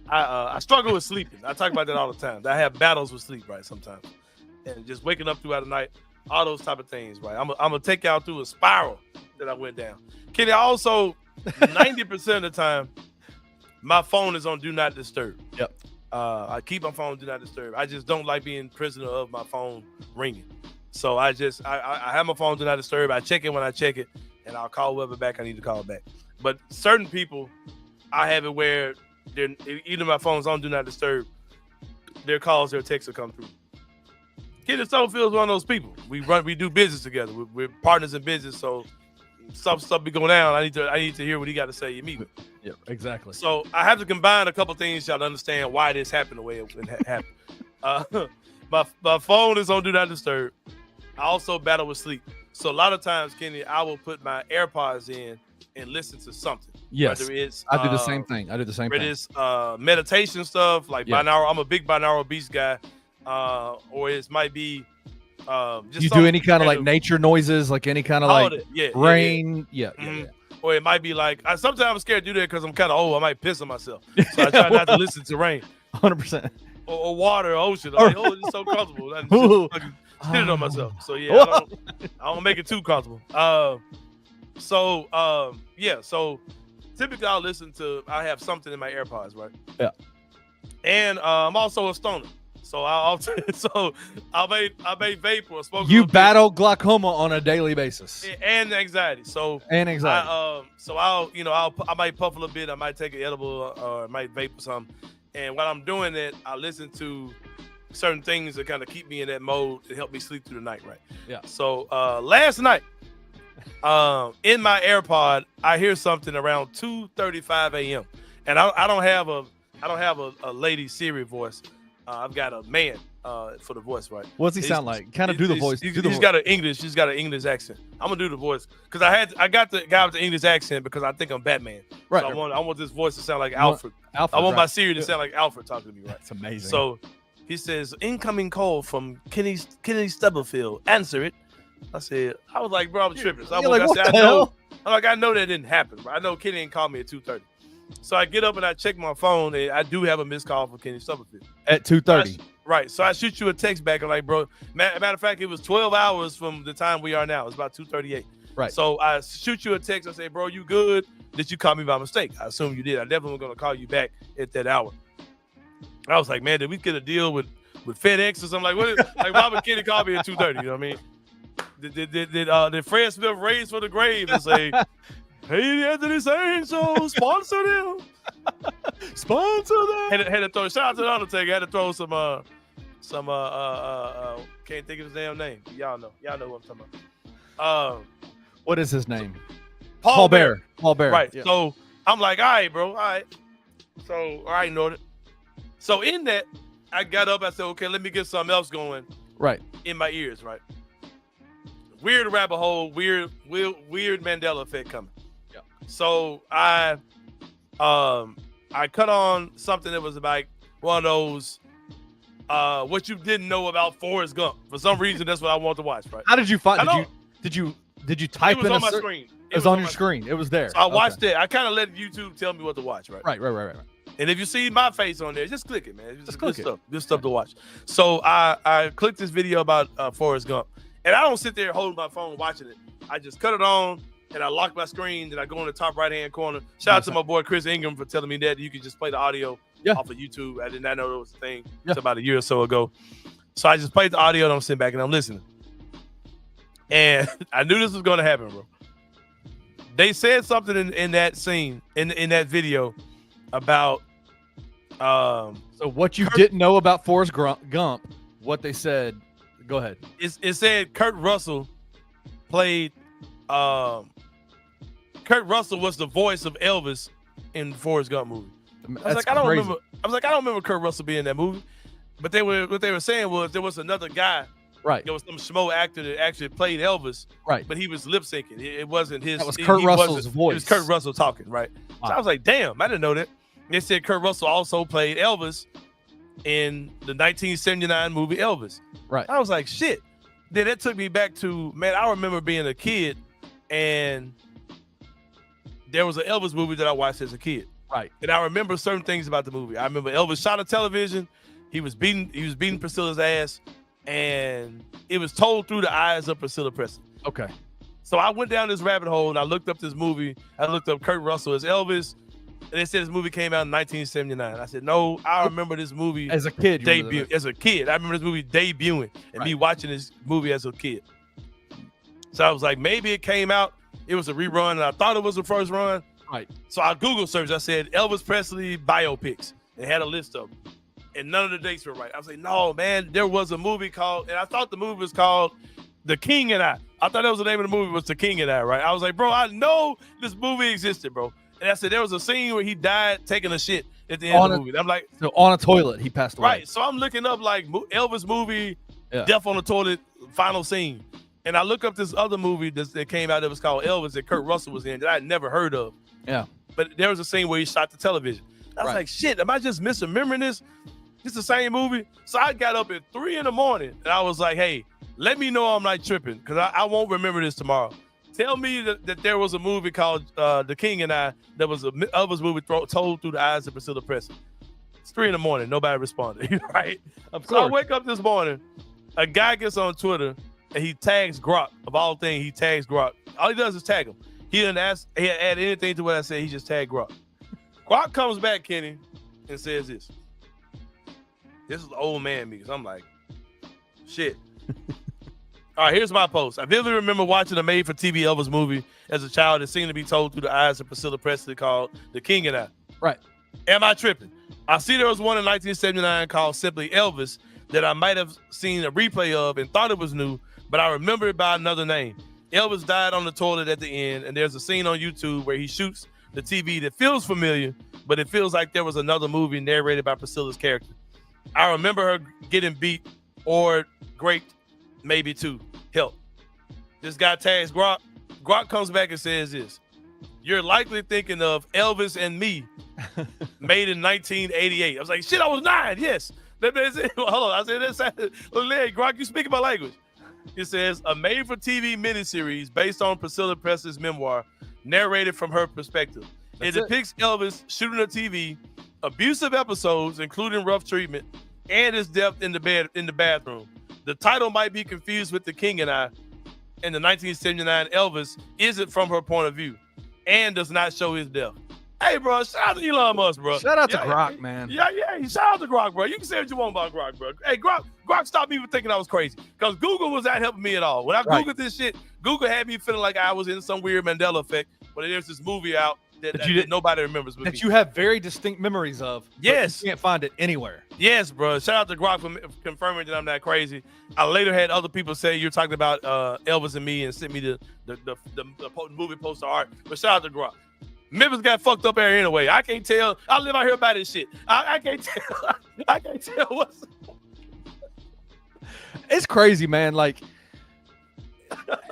I struggle with sleeping. I talk about that all the time. I have battles with sleep, right? Sometimes, and just waking up throughout the night, all those type of things, right? I'm gonna take y'all through a spiral that I went down. Kenny, I also 90% of the time, my phone is on Do Not Disturb. Yep. I keep my phone Do Not Disturb. I just don't like being prisoner of my phone ringing. So I have my phone Do Not Disturb. I check it when I check it, and I'll call whoever back I need to call back. But certain people, I have it where either my phone's on Do Not Disturb, their calls, their texts will come through. Kenny Stowfield's one of those people. We do business together. We're partners in business, so stuff be going down. I need to hear what he got to say immediately. Yeah, exactly. So I have to combine a couple things y'all to understand why this happened the way it happened. My phone is on Do Not Disturb. I also battle with sleep. So a lot of times, Kenny, I will put my AirPods in and listen to something. Yes, whether it's, I do the same thing. Whether it's meditation stuff, like binaural. I'm a big binaural beast guy. Or it might be just you do any kind of like nature noises, like any kind of like rain. Yeah. Or it might be like sometimes I'm scared to do that because I'm kind of old. I might piss on myself, so I try not to listen to rain. 100%. Or water, or ocean. I'm like, it's so comfortable. I just hit it on myself. So yeah, I don't make it too comfortable. So typically I have something in my AirPods, right? Yeah. And I'm also a stoner. So I may vape or smoke. You battle glaucoma on a daily basis and anxiety. I might puff a little bit. I might take an edible or I might vape or something. And while I'm doing that, I listen to certain things that kind of keep me in that mode to help me sleep through the night, right? Yeah. So last night, in my AirPod, I hear something around 2:35 a.m. And I don't have a lady Siri voice. I've got a man for the voice, right? What's he sound like? Kind of do the voice. He's got an English accent. I'm gonna do the voice because I got the guy with the English accent because I think I'm Batman. Right. So I want this voice to sound like Alfred. I want my Siri to sound like Alfred talking to me, right? That's amazing. So he says, "Incoming call from Kenny Stubblefield. Answer it." I was like, bro, I'm tripping. So I know that didn't happen. Bro. I know Kenny didn't call me at 2:30. So I get up and I check my phone, and I do have a missed call from Kenny Stubblefield at 2:30. Right. So I shoot you a text back. I'm like, bro, matter of fact, it was 12 hours from the time we are now. It's about 2:38. Right. So I shoot you a text. I say, bro, you good? Did you call me by mistake? I assume you did. I definitely was going to call you back at that hour. I was like, man, did we get a deal with FedEx or something? Like, why would Kenny call me at 2:30? You know what I mean? Did Fred Smith raise for the grave and say, hey, the Anthony Sain Show, sponsor them. Sponsor them. Had to throw, shout out to the Undertaker. Had to throw some can't think of his damn name. Y'all know what I'm talking about. What is his name? Paul Bear. Paul Bear. Right. Yeah. So I'm like, all right, bro. All right. So I know it. So in that, I got up. I said, okay, let me get something else going. Right. In my ears, right. Weird rabbit hole. Weird Mandela effect coming. Yeah. So I cut on something that was like one of those what you didn't know about Forrest Gump. For some reason, that's what I want to watch. Right? How did you find? Did you type it was in on my screen? It was on your screen. It was there. So I watched it. I kind of let YouTube tell me what to watch. Right. Right. And if you see my face on there, just click it, man. It's just click good stuff. Good stuff to watch. So I clicked this video about Forrest Gump, and I don't sit there holding my phone watching it. I just cut it on. And I lock my screen, then I go in the top right-hand corner. Shout out to my boy Chris Ingram for telling me that you could just play the audio off of YouTube. I did not know that was a thing until about a year or so ago. So I just played the audio, and I'm sitting back, and I'm listening. And I knew this was going to happen, bro. They said something in that scene, in that video, about... so what you didn't know about Forrest Gump, what they said, go ahead. It said Kurt Russell played... Kurt Russell was the voice of Elvis in the Forrest Gump movie. I don't remember Kurt Russell being in that movie. But what they were saying was there was another guy Right. There was some schmo actor that actually played Elvis. Right. But he was lip syncing. It wasn't his. That was Kurt Russell's voice. It was Kurt Russell talking, right? Wow. So I was like, damn, I didn't know that. They said Kurt Russell also played Elvis in the 1979 movie Elvis. Right. I was like, shit. Then that took me back to, man, I remember being a kid and there was an Elvis movie that I watched as a kid. Right. And I remember certain things about the movie. I remember Elvis shot a television. He was beating Priscilla's ass, and it was told through the eyes of Priscilla Presley. Okay. So I went down this rabbit hole and I looked up this movie. I looked up Kurt Russell as Elvis, and they said this movie came out in 1979. I said, no, I remember this movie as a kid. Debut as a kid. I remember this movie debuting and me watching this movie as a kid. So I was like, maybe it came out. It was a rerun, and I thought it was the first run. Right. So I Google searched. I said Elvis Presley biopics. It had a list of them, and none of the dates were right. I was like, no, man, there was a movie called, and I thought the movie was called The King and I. I thought that was the name of the movie was The King and I, right? I was like, bro, I know this movie existed, bro. And I said there was a scene where he died taking a shit at the end of the movie. I'm like, so on a toilet, he passed away. Right. So I'm looking up like Elvis movie, Death on the Toilet, final scene. And I look up this other movie that came out that was called Elvis that Kurt Russell was in that I'd never heard of. Yeah. But there was a scene where he shot the television. I was like, shit, am I just misremembering this? It's the same movie. So I got up at 3 a.m. and I was like, hey, let me know I'm not tripping because I won't remember this tomorrow. Tell me that there was a movie called The King and I that was a Elvis movie told through the eyes of Priscilla Presley. It's 3 a.m. Nobody responded, right? So I wake up this morning, a guy gets on Twitter and he tags Grok. Of all things, he tags Grok. All he does is tag him. He didn't add anything to what I said. He just tagged Grok. Grok comes back, Kenny, and says this. This is the old man me, because I'm like, shit. All right, here's my post. I vividly remember watching a made-for-TV Elvis movie as a child that seemed to be told through the eyes of Priscilla Presley called The King and I. Right. Am I tripping? I see there was one in 1979 called simply Elvis that I might have seen a replay of and thought it was new, but I remember it by another name. Elvis died on the toilet at the end, and there's a scene on YouTube where he shoots the TV that feels familiar, but it feels like there was another movie narrated by Priscilla's character. I remember her getting beat or great, maybe two. Help. This guy tags Grok. Grok comes back and says this. You're likely thinking of Elvis and Me, made in 1988. I was like, shit, I was 9. Yes. Hold on. I said, hey, Grok, you speaking my language. It says, a made-for-TV miniseries based on Priscilla Presley's memoir, narrated from her perspective. It depicts Elvis shooting a TV, abusive episodes, including rough treatment, and his death in the bathroom. The title might be confused with The King and I. In the 1979 Elvis isn't from her point of view and does not show his death. Hey, bro, shout out to Elon Musk, bro. Shout out to Grok, man. Yeah, shout out to Grok, bro. You can say what you want about Grok, bro. Hey, Grok stopped me from thinking I was crazy because Google was not helping me at all. When I Googled this shit, Google had me feeling like I was in some weird Mandela effect, but there's this movie out that nobody remembers but me. You have very distinct memories of. Yes. You can't find it anywhere. Yes, bro. Shout out to Grok for confirming that I'm not crazy. I later had other people say you're talking about Elvis and Me and sent me the movie poster art. But shout out to Grok. Memphis got fucked up there anyway. I can't tell. I live out here about this shit. I can't tell. I can't tell what's. It's crazy, man. Like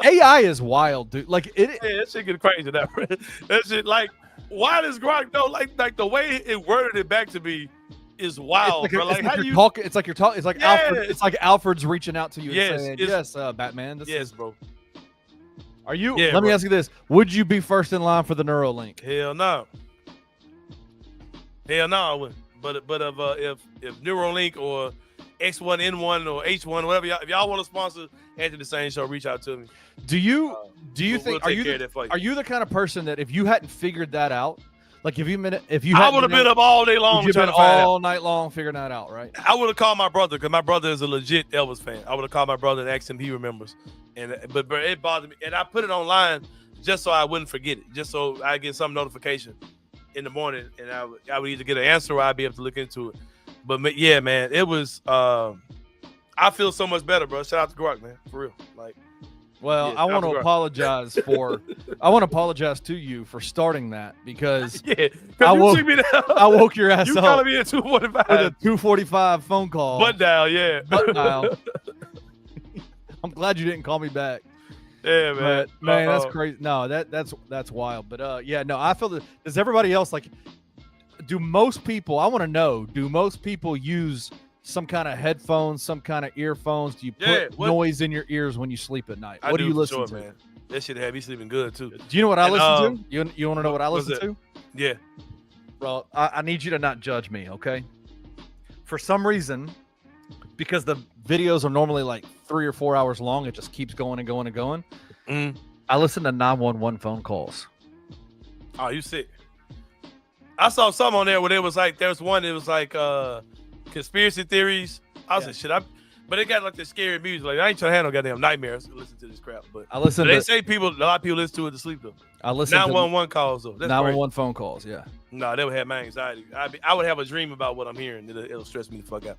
AI is wild, dude. Like that shit get crazy. That shit, like, why does Grok know? Like the way it worded it back to me is wild, bro. Like, how do you talk? It's like you're talking. It's like Alfred. It's like Alfred's reaching out to you. Yes, and saying, yes, Batman. Bro. Are you? Let me ask you this: would you be first in line for the Neuralink? Hell no. I wouldn't. But if Neuralink or X1N1 or H1, whatever if y'all want to sponsor Anthony Sain Show, reach out to me. Do you think are you the kind of person that if you hadn't figured that out, like I would have been up all day long, trying to find all night long figuring that out, right? I would have called my brother because my brother is a legit Elvis fan. I would have called my brother and asked him if he remembers. But it bothered me, and I put it online just so I wouldn't forget it, just so I get some notification in the morning, and I would either get an answer or I'd be able to look into it. But yeah, man, it was. I feel so much better, bro. Shout out to Grok, man, for real. Like, well, I want to apologize to you for starting that because I woke your ass up. You calling me at 2:45 with a 2:45 phone call. Butt dial, yeah. Butt dial. I'm glad you didn't call me back. Yeah, man. But, man, that's crazy. No, that's wild. But yeah, no, I feel that. Does everybody else like? Do most people? I want to know. Do most people use some kind of headphones, some kind of earphones? Do you put noise in your ears when you sleep at night? What do you listen to? Man. That shit have me sleeping good too. Do you know what I listen to? You want to know what I listen to? Yeah. Bro, I need you to not judge me, okay? For some reason, because the videos are normally like 3 or 4 hours long, it just keeps going and going and going. I listen to 911 phone calls. Oh, you sick. I saw some on there where there was one that was like conspiracy theories. I was like, shit, but it got like the scary music. Like, I ain't trying to have no goddamn nightmares to listen to this crap. But they say a lot of people listen to it to sleep though. I listen 911 calls though. 911 phone calls, yeah. No, that would have my anxiety. I would have a dream about what I'm hearing. It'll stress me the fuck out.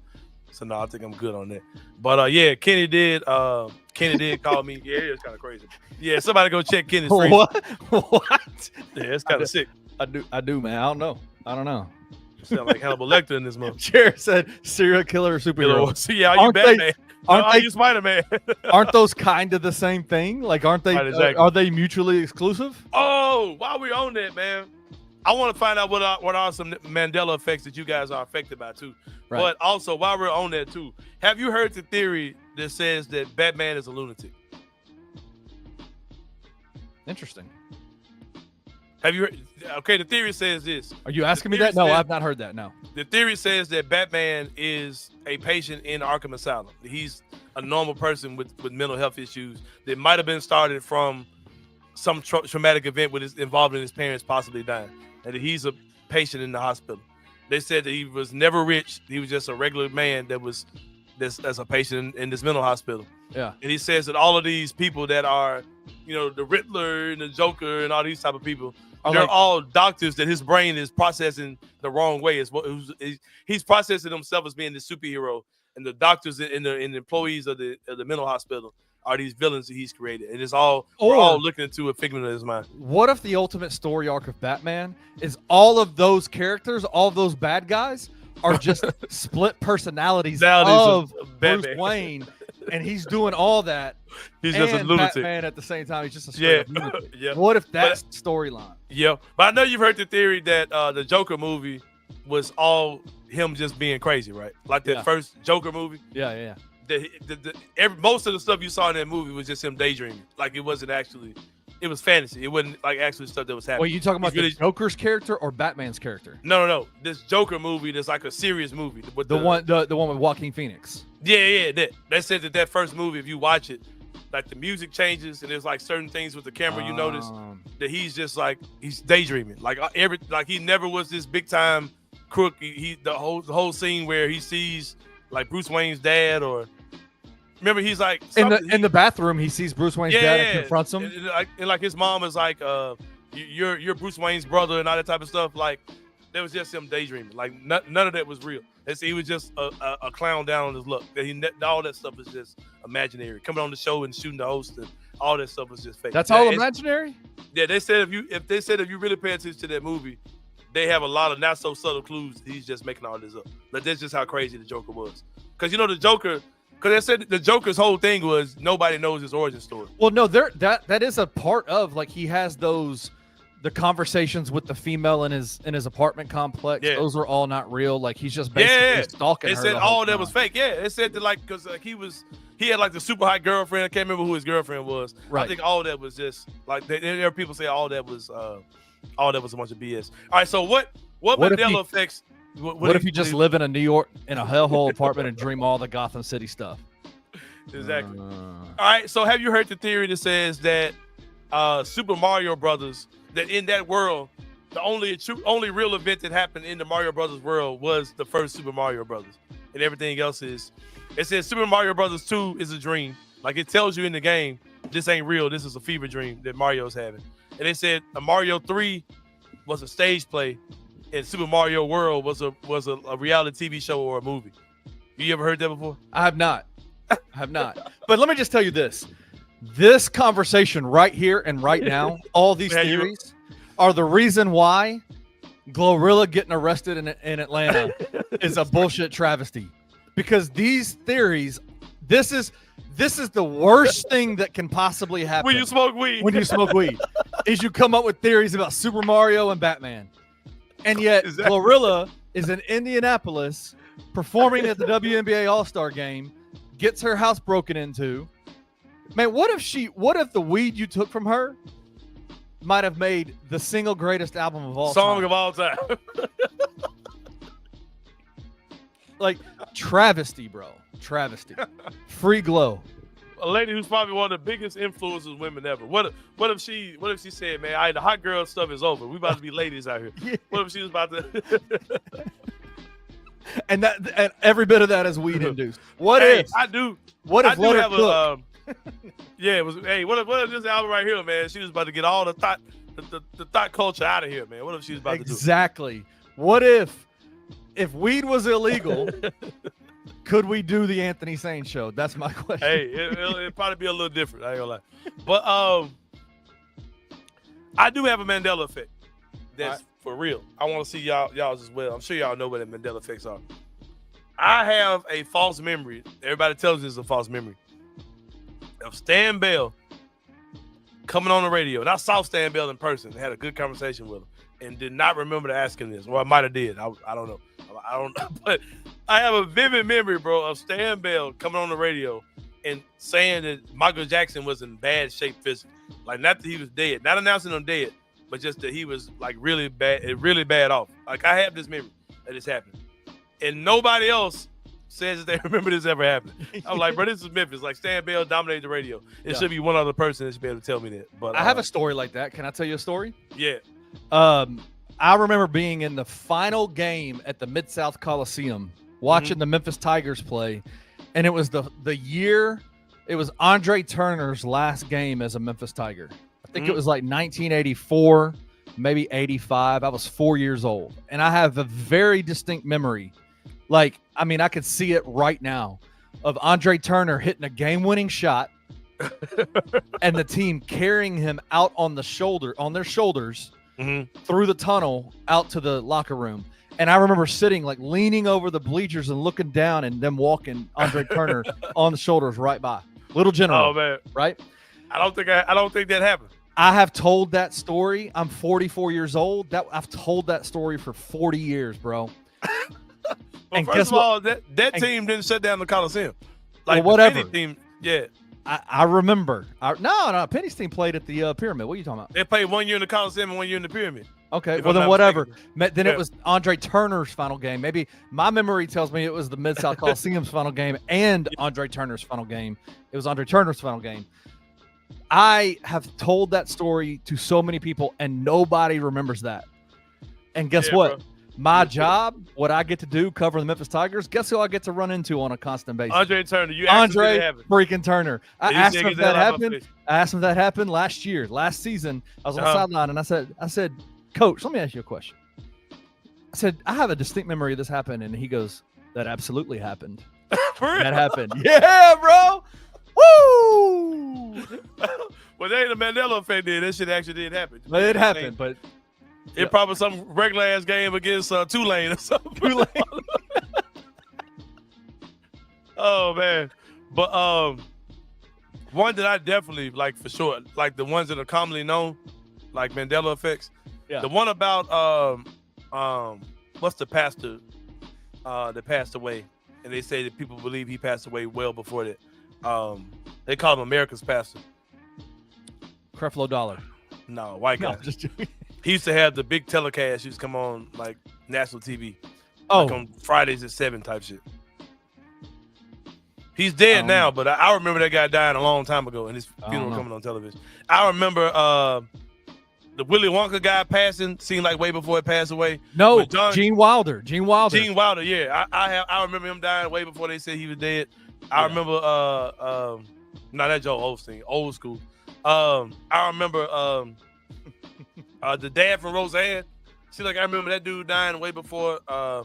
So no, I think I'm good on that. But yeah, Kenny did call me. Yeah, it's kind of crazy. Yeah, somebody go check Kenny's freezer. What? Yeah, it's kind of sick. I do, man. I don't know. You sound like Hannibal Lecter in this month. Jared said serial killer or superhero. Yeah, are you Batman? Are you Spider-Man? Aren't those kind of the same thing? Like, aren't they? Right, exactly. Are they mutually exclusive? Oh, while we're on that, man, I want to find out what are some Mandela effects that you guys are affected by too. Right. But also, while we're on that too, have you heard the theory that says that Batman is a lunatic? Interesting. Have you heard? Okay, the theory says this. Are you asking me that? No, I've not heard that. No. The theory says that Batman is a patient in Arkham Asylum. He's a normal person with mental health issues that might have been started from some traumatic event involving his parents possibly dying, and that he's a patient in the hospital. They said that he was never rich. He was just a regular man that's a patient in this mental hospital. Yeah. And he says that all of these people that are, the Riddler and the Joker and all these type of people, they're all doctors that his brain is processing the wrong way. He's processing himself as being the superhero, and the doctors and the employees of the mental hospital are these villains that he's created. And it's all we're all looking into a figment of his mind. What if the ultimate story arc of Batman is all of those characters, all of those bad guys are just split personalities of Bruce Wayne, and he's doing all that. He's just a lunatic. Batman at the same time. He's just a straight up lunatic. Yeah. What if that's storyline? Yeah, but I know you've heard the theory that the Joker movie was all him just being crazy, right? Like that first Joker movie. Yeah. Most of the stuff you saw in that movie was just him daydreaming. Like, it wasn't actually, it was fantasy. It wasn't like actually stuff that was happening. Wait, you talking about the Joker's character or Batman's character? No. This Joker movie that's like a serious movie. With the one with Joaquin Phoenix. Yeah. They said that first movie, if you watch it, like the music changes and there's like certain things with the camera you notice that he's just like he's daydreaming. Like he never was this big time crook. The whole scene where he sees like Bruce Wayne's dad, or remember he's like in the bathroom he sees Bruce Wayne's dad and confronts him. And like his mom is like, you're Bruce Wayne's brother and all that type of stuff. Like, that was just him daydreaming. Like none of that was real. He was just a clown down on his luck. All that stuff is just imaginary. Coming on the show and shooting the host and all that stuff was just fake. That's all imaginary? Yeah, they said if you really pay attention to that movie, they have a lot of not so subtle clues. He's just making all this up. But that's just how crazy the Joker was. Because the Joker, because they said the Joker's whole thing was nobody knows his origin story. Well, no, that is a part of, like, he has the conversations with the female in his apartment complex. Yeah. Those are all not real. Like, he's just basically stalking her. They said all that was fake. Yeah, they said that, like, because he had like the super hot girlfriend. I can't remember who his girlfriend was. Right. I think all that was just like there are people say all that was a bunch of BS. All right, so what Mandela effects? What if you just live in a New York in a hellhole apartment and dream all the Gotham City stuff? Exactly. All right, so have you heard the theory that says that Super Mario Brothers, that in that world, the only real event that happened in the Mario Brothers world was the first Super Mario Brothers, and everything else is, it says Super Mario Brothers 2 is a dream. Like, it tells you in the game, this ain't real. This is a fever dream that Mario's having. And they said Mario 3 was a stage play, and Super Mario World was a reality TV show or a movie. You ever heard that before? I have not. But let me just tell you this. This conversation right here and right now, all these theories are the reason why Glorilla getting arrested in Atlanta is a bullshit travesty. Because these theories, This is the worst thing that can possibly happen When you smoke weed. when you smoke weed, is you come up with theories about Super Mario and Batman. And yet Exactly. Glorilla is in Indianapolis performing at the WNBA All-Star game, gets her house broken into. Man, what if the weed you took from her might have made the single greatest album of all Song time? of all time. Like, travesty, bro. Travesty. Free glow. A lady who's probably one of the biggest influences women ever. What if she said, man, the hot girl stuff is over. We about to be ladies out here. Yeah. What if she was about to And every bit of that is weed induced. What Hey, if I do Let her have cook? yeah, it was what if this album right here, man, she was about to get all the thought culture out of here, man. What if she was about to do Exactly. What if weed was illegal, could we do the Anthony Sain show? That's my question. Hey, it'd probably be a little different. I ain't gonna lie. But I do have a Mandela effect. That's for real. I want to see y'all's as well. I'm sure y'all know what the Mandela effects are. I have a false memory. Everybody tells me it's a false memory of Stan Bell coming on the radio. And I saw Stan Bell in person and had a good conversation with him and did not remember to ask him this. Well, I might have did. I don't know. I don't know. But I have a vivid memory, bro, of Stan Bell coming on the radio and saying that Michael Jackson was in bad shape physically. Like, not that he was dead. Not announcing him dead, but just that he was, like, really bad off. Like, I have this memory that this happened. And nobody else says that they remember this ever happening. I'm like, bro, this is Memphis. Like, Stan Bell dominated the radio. It should be one other person that should be able to tell me that. But I have a story like that. Can I tell you a story? Yeah. I remember being in the final game at the Mid-South Coliseum watching the Memphis Tigers play, and it was the year, it was Andre Turner's last game as a Memphis Tiger. I think it was like 1984, maybe 85. I was 4 years old, and I have a very distinct memory. Like, I mean, I could see it right now of Andre Turner hitting a game-winning shot and the team carrying him out on their shoulders through the tunnel out to the locker room. And I remember sitting, like, leaning over the bleachers and looking down and them walking Andre Turner on the shoulders right by. Little General. Oh, man. Right? I don't think that happened. I have told that story. I'm 44 years old. I've told that story for 40 years, bro. Well, and first of all, that team didn't shut down the Coliseum. Like, well, whatever. The Penny team, yeah. I remember. No, Penny's team played at the Pyramid. What are you talking about? They played 1 year in the Coliseum and 1 year in the Pyramid. Okay, If well, I'm then not whatever. mistaken. Then Yeah. it was Andre Turner's final game. Maybe my memory tells me it was the Mid-South Coliseum's final game and Andre Turner's final game. It was Andre Turner's final game. I have told that story to so many people, and nobody remembers that. And guess what? Bro. My job, what I get to do, covering the Memphis Tigers, guess who I get to run into on a constant basis? Andre Turner. You actually Andre did have it. freaking Turner. I And you asked said him get if the that hell out of my happened. face. I asked him if that happened last season. I was on the sideline, and I said, Coach, let me ask you a question. I said, I have a distinct memory of this happened, and he goes, that absolutely happened. For real? That happened. Yeah, bro. Woo! Well, they ain't a Mandela effect there. That shit actually did happen. But it happened, but It probably some regular ass game against Tulane or something. Tulane. Oh man, but one that I definitely like for sure, like the ones that are commonly known, like Mandela effects. Yeah. The one about what's the pastor that passed away, and they say that people believe he passed away well before that. They call him America's pastor. Creflo Dollar. No, white guy. No, just joking. He used to have the big telecast. He used to come on like national TV. Oh, Like on Fridays at 7 type shit. He's dead now, but I remember that guy dying a long time ago and his funeral coming on television. I remember the Willy Wonka guy passing, seemed like way before he passed away. no, John- Gene Wilder. Gene Wilder. Gene Wilder, yeah. I remember him dying way before they said he was dead. I remember no, that's Joe Osteen, old school. I remember the dad from Roseanne. See, like I remember that dude dying way before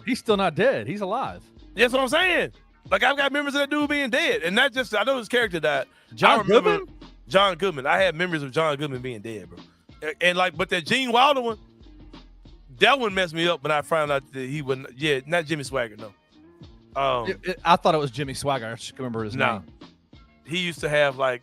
He's still not dead. He's alive. that's what I'm saying. Like I've got memories of that dude being dead. And not just I know his character died. John I remember Goodman? John Goodman. I had memories of John Goodman being dead, bro. And like, but that Gene Wilder one, that one messed me up when I found out that he wouldn't. Yeah, not Jimmy Swagger, no. I thought it was Jimmy Swagger. I just remember his No, name. he used to have like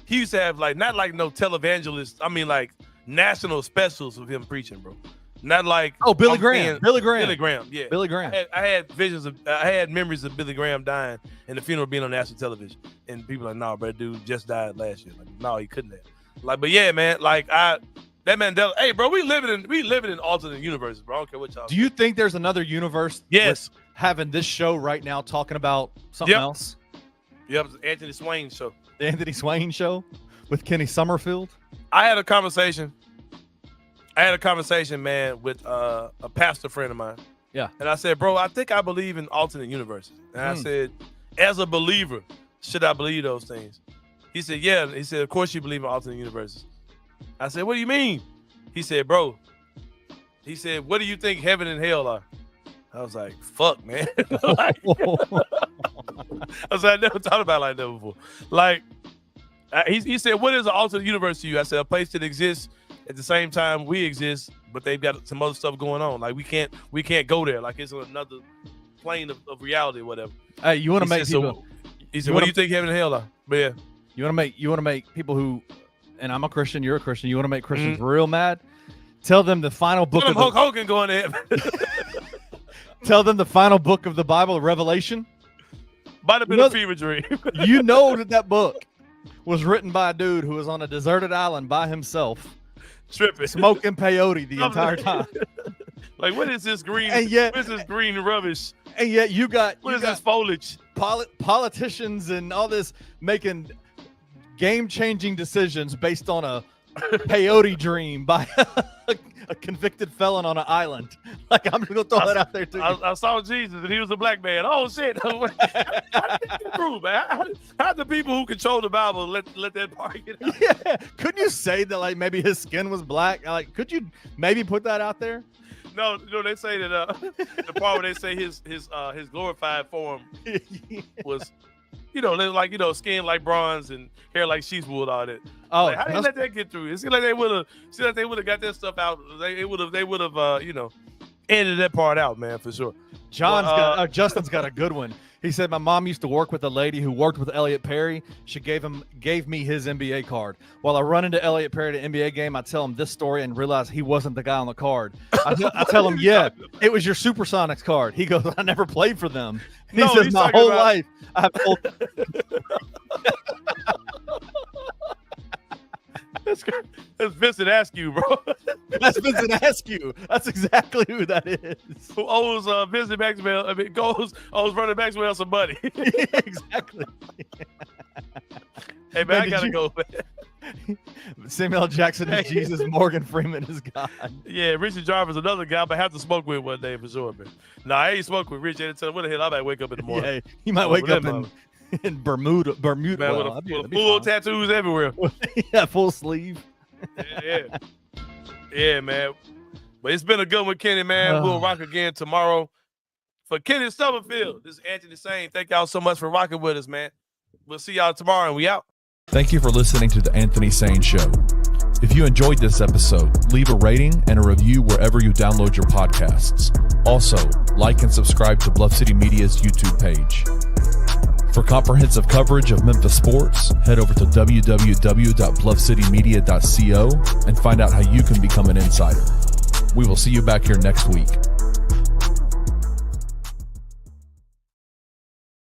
not like no televangelist. I mean like national specials of him preaching, bro. Not like Billy Graham. Billy Graham, yeah. Billy Graham. I had memories of Billy Graham dying and the funeral being on national television, and people like, "No, bro, dude just died last year." Like, no, he couldn't have. Like, but yeah, man, like that Mandela. Hey, bro, we living in alternate universes, bro. I don't care what y'all. Do you think there's another universe? Yes. Having this show right now talking about something else? Yep, it's the Anthony Swain show. The Anthony Swain show with Kenny Summerfield. I had a conversation, man, with a pastor friend of mine. Yeah. And I said, bro, I think I believe in alternate universes. And I said, as a believer, should I believe those things? He said, yeah. He said, of course you believe in alternate universes. I said, what do you mean? He said, bro. He said, what do you think heaven and hell are? I was like, fuck, man. I was like, I never thought about it like that before. Like, he said, what is an alternate universe to you? I said, a place that exists at the same time we exist, but they've got some other stuff going on. Like we can't go there. Like it's another plane of reality or whatever. Hey, you want to make people? He said, what do you think heaven and hell are? But yeah. You want to make people who, and I'm a Christian, you're a Christian. You want to make Christians real mad? Tell them the final book of Hulk Hogan going to heaven. Tell them the final book of the Bible, Revelation. Might have been a fever dream. You know that book was written by a dude who was on a deserted island by himself, tripping, smoking peyote the entire time. Like, what is this green? And yet, what is this green rubbish? And yet, what is this foliage? Politicians and all this making game-changing decisions based on a peyote dream by a convicted felon on an island. Like, I'm gonna throw that out there too. I saw Jesus and he was a black man. Oh shit! How the people who control the Bible let that part get out? Yeah, couldn't you say that like maybe his skin was black? Like, could you maybe put that out there? No, they say that the part where they say his glorified form was, skin like bronze and hair like sheep's wool, all that. Oh, like, how did they let that get through? It seems like they would have got that stuff out. They would have edited that part out, man, for sure. Justin's got a good one. He said, my mom used to work with a lady who worked with Elliot Perry. She gave me his NBA card. While I run into Elliot Perry at an NBA game, I tell him this story and realize he wasn't the guy on the card. I tell him, yeah, it was your Supersonics card. He goes, I never played for them. And he says, my whole life, I've told That's Vincent Askew, bro. That's Vincent Askew. That's exactly who that is. Who owes Vincent Maxwell? I mean, owes Vernon Maxwell some money. Exactly. Hey man, I gotta go, man. Samuel L. Jackson is Jesus. Morgan Freeman is God. Yeah, Richard Jarvis, another guy, but I have to smoke with one day for sure, man. Nah, I ain't smoke with Rich. I tell him what the hell I might wake up in the morning. Yeah, he might wake up in Bermuda. Man, with full tattoos everywhere. Yeah, full sleeve. Yeah, man. But it's been a good one, Kenny, man. We'll rock again tomorrow. For Kenny Stubblefield, this is Anthony Sain. Thank y'all so much for rocking with us, man. We'll see y'all tomorrow, and we out. Thank you for listening to the Anthony Sain Show. If you enjoyed this episode, leave a rating and a review wherever you download your podcasts. Also, like and subscribe to Bluff City Media's YouTube page. For comprehensive coverage of Memphis sports, head over to www.bluffcitymedia.co and find out how you can become an insider. We will see you back here next week.